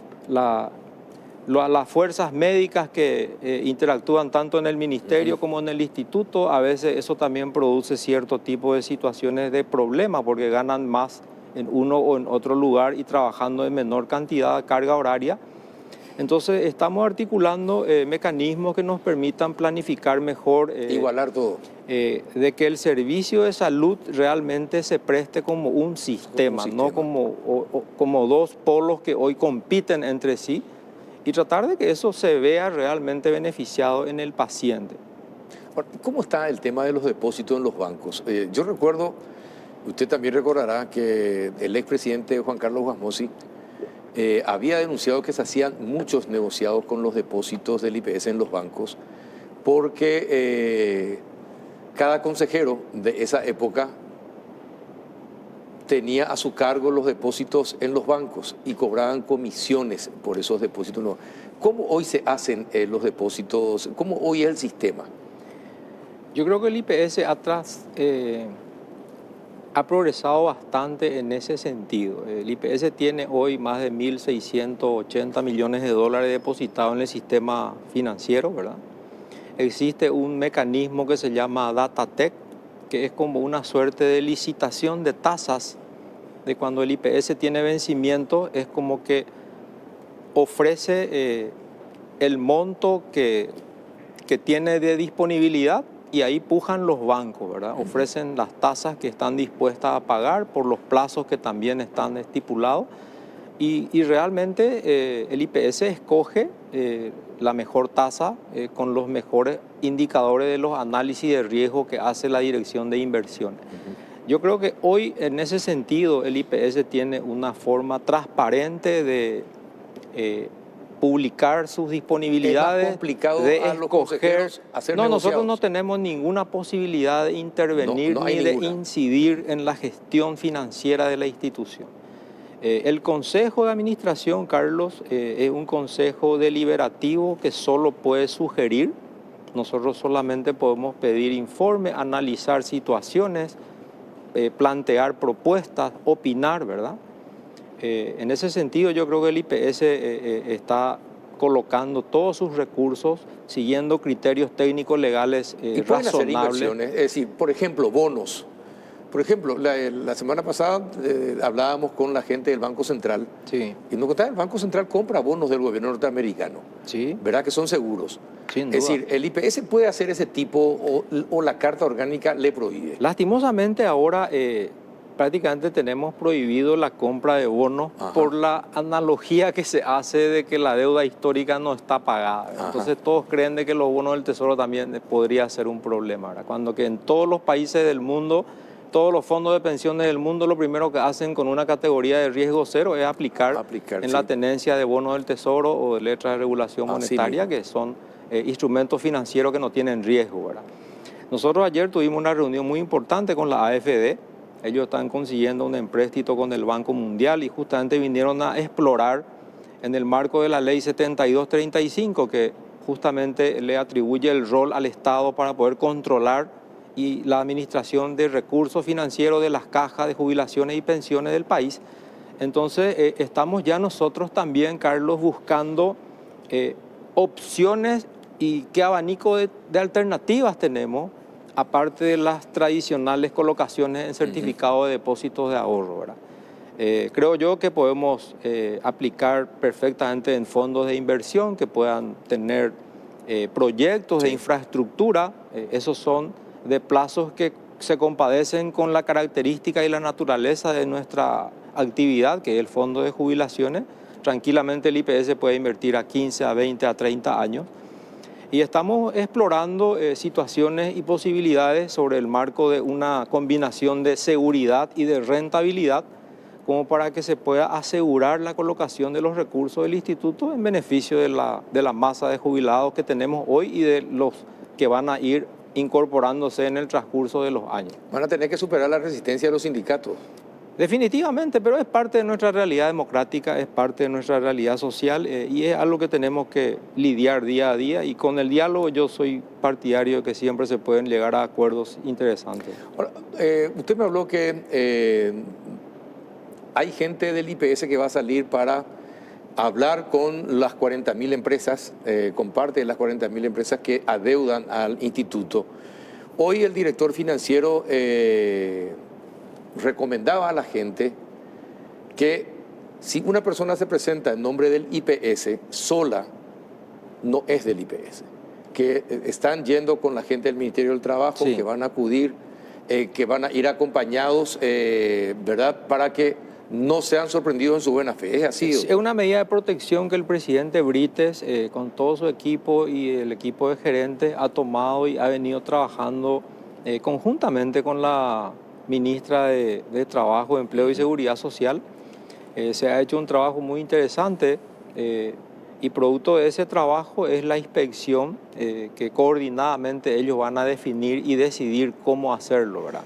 Speaker 4: fuerzas médicas que interactúan tanto en el ministerio como en el instituto. A veces eso también produce cierto tipo de situaciones de problema porque ganan más en uno o en otro lugar y trabajando en menor cantidad de carga horaria. Entonces estamos articulando mecanismos que nos permitan planificar mejor.
Speaker 1: Igualar todo.
Speaker 4: De que el servicio de salud realmente se preste como un sistema, no como dos polos que hoy compiten entre sí, y tratar de que eso se vea realmente beneficiado en el paciente.
Speaker 1: ¿Cómo está el tema de los depósitos en los bancos? Yo recuerdo, usted también recordará que el expresidente Juan Carlos Guasmosi había denunciado que se hacían muchos negociados con los depósitos del IPS en los bancos porque cada consejero de esa época tenía a su cargo los depósitos en los bancos y cobraban comisiones por esos depósitos. ¿Cómo hoy se hacen los depósitos? ¿Cómo hoy es el sistema?
Speaker 4: Yo creo que el IPS ha progresado bastante en ese sentido. El IPS tiene hoy más de 1.680 millones de dólares depositados en el sistema financiero, ¿verdad? Existe un mecanismo que se llama DataTech, que es como una suerte de licitación de tasas de cuando el IPS tiene vencimiento, es como que ofrece el monto que tiene de disponibilidad y ahí pujan los bancos, ¿verdad? Ofrecen las tasas que están dispuestas a pagar por los plazos que también están estipulados y realmente el IPS escoge la mejor tasa con los mejores indicadores de los análisis de riesgo que hace la Dirección de Inversiones. Yo creo que hoy, en ese sentido, el IPS tiene una forma transparente de publicar sus disponibilidades,
Speaker 1: ¿Es más complicado
Speaker 4: de
Speaker 1: a los consejeros hacer negociados?
Speaker 4: Nosotros no tenemos ninguna posibilidad de intervenir
Speaker 1: no hay
Speaker 4: ni
Speaker 1: ninguna.
Speaker 4: de incidir en la gestión financiera de la institución. El Consejo de Administración, Carlos, es un consejo deliberativo que solo puede sugerir. Nosotros solamente podemos pedir informe, analizar situaciones, plantear propuestas, opinar, ¿verdad? En ese sentido, yo creo que el IPS está colocando todos sus recursos siguiendo criterios técnicos legales
Speaker 1: y pueden hacer
Speaker 4: razonables.
Speaker 1: inversiones, es decir, por ejemplo, bonos. Por ejemplo, la semana pasada hablábamos con la gente del Banco Central,
Speaker 4: Sí,
Speaker 1: y nos contaba, el Banco Central compra bonos del gobierno norteamericano,
Speaker 4: sí,
Speaker 1: ¿verdad? Que son seguros.
Speaker 4: sin duda.
Speaker 1: Es decir, ¿el IPS puede hacer ese tipo o la Carta Orgánica le prohíbe?
Speaker 4: Lastimosamente ahora prácticamente tenemos prohibido la compra de bonos.
Speaker 1: Ajá.
Speaker 4: Por la analogía que se hace de que la deuda histórica no está pagada.
Speaker 1: Ajá.
Speaker 4: Entonces todos creen de que los bonos del Tesoro también podría ser un problema, ¿verdad? Cuando que en todos los países del mundo, todos los fondos de pensiones del mundo, lo primero que hacen con una categoría de riesgo cero es aplicar en la tenencia de bonos del Tesoro o de letras de regulación monetaria, que son instrumentos financieros que no tienen riesgo, ¿verdad? Nosotros ayer tuvimos una reunión muy importante con la AFD. Ellos están consiguiendo un empréstito con el Banco Mundial y justamente vinieron a explorar en el marco de la ley 7235, que justamente le atribuye el rol al Estado para poder controlar y la administración de recursos financieros de las cajas de jubilaciones y pensiones del país. Entonces, estamos ya nosotros también, Carlos, buscando opciones y qué abanico de alternativas tenemos, aparte de las tradicionales colocaciones en certificados de depósitos de ahorro, ¿verdad? Creo yo que podemos aplicar perfectamente en fondos de inversión que puedan tener proyectos de infraestructura. Esos son de plazos que se compadecen con la característica y la naturaleza de nuestra actividad, que es el fondo de jubilaciones. Tranquilamente el IPS puede invertir a 15, a 20, a 30 años. Y estamos explorando situaciones y posibilidades sobre el marco de una combinación de seguridad y de rentabilidad, como para que se pueda asegurar la colocación de los recursos del instituto en beneficio de la masa de jubilados que tenemos hoy y de los que van a ir incorporándose en el transcurso de los años.
Speaker 1: Van a tener que superar la resistencia de los sindicatos.
Speaker 4: Definitivamente, pero es parte de nuestra realidad democrática, es parte de nuestra realidad social y es algo que tenemos que lidiar día a día, y con el diálogo yo soy partidario de que siempre se pueden llegar a acuerdos interesantes.
Speaker 1: Ahora, usted me habló que hay gente del IPS que va a salir para hablar con las 40.000 empresas, con parte de las 40.000 empresas que adeudan al instituto. Hoy el director financiero recomendaba a la gente que si una persona se presenta en nombre del IPS sola, no es del IPS, que están yendo con la gente del Ministerio del Trabajo,
Speaker 4: Sí.
Speaker 1: que van a acudir, que van a ir acompañados, ¿verdad?, para que no sean sorprendidos en su buena fe. ¿Es así?
Speaker 4: Es una medida de protección que el presidente Brites, con todo su equipo y el equipo de gerentes, ha tomado y ha venido trabajando conjuntamente con la ministra de Trabajo, Empleo y Seguridad Social. Se ha hecho un trabajo muy interesante y producto de ese trabajo es la inspección que coordinadamente ellos van a definir y decidir cómo hacerlo, ¿verdad?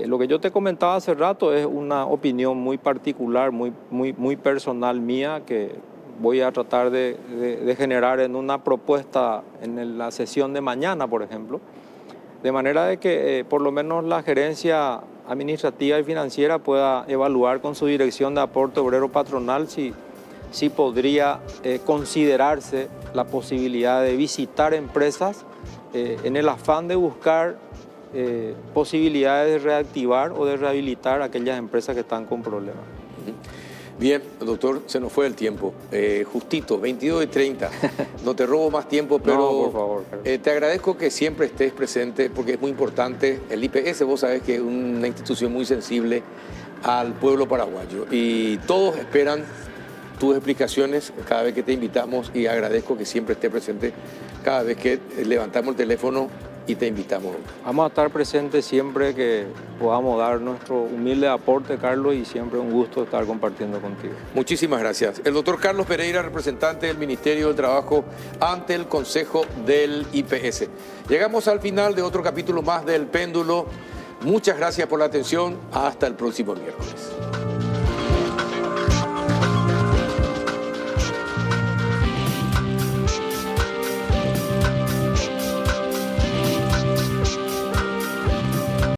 Speaker 4: Lo que yo te comentaba hace rato es una opinión muy particular, muy personal mía, que voy a tratar de generar en una propuesta en la sesión de mañana, por ejemplo, de manera de que por lo menos la gerencia administrativa y financiera pueda evaluar con su dirección de aporte obrero patronal si podría considerarse la posibilidad de visitar empresas en el afán de buscar posibilidades de reactivar o de rehabilitar aquellas empresas que están con problemas.
Speaker 1: Bien, doctor, se nos fue el tiempo. Justito, 22:30. No te robo más tiempo, pero
Speaker 4: No, por favor,
Speaker 1: te agradezco que siempre estés presente porque es muy importante. El IPS, vos sabés que es una institución muy sensible al pueblo paraguayo y todos esperan tus explicaciones cada vez que te invitamos, y agradezco que siempre estés presente cada vez que levantamos el teléfono y te invitamos.
Speaker 4: Vamos a estar presentes siempre que podamos dar nuestro humilde aporte, Carlos, y siempre un gusto estar compartiendo contigo.
Speaker 1: Muchísimas gracias. El doctor Carlos Pereira, representante del Ministerio del Trabajo ante el Consejo del IPS. Llegamos al final de otro capítulo más del Péndulo. Muchas gracias por la atención. Hasta el próximo miércoles.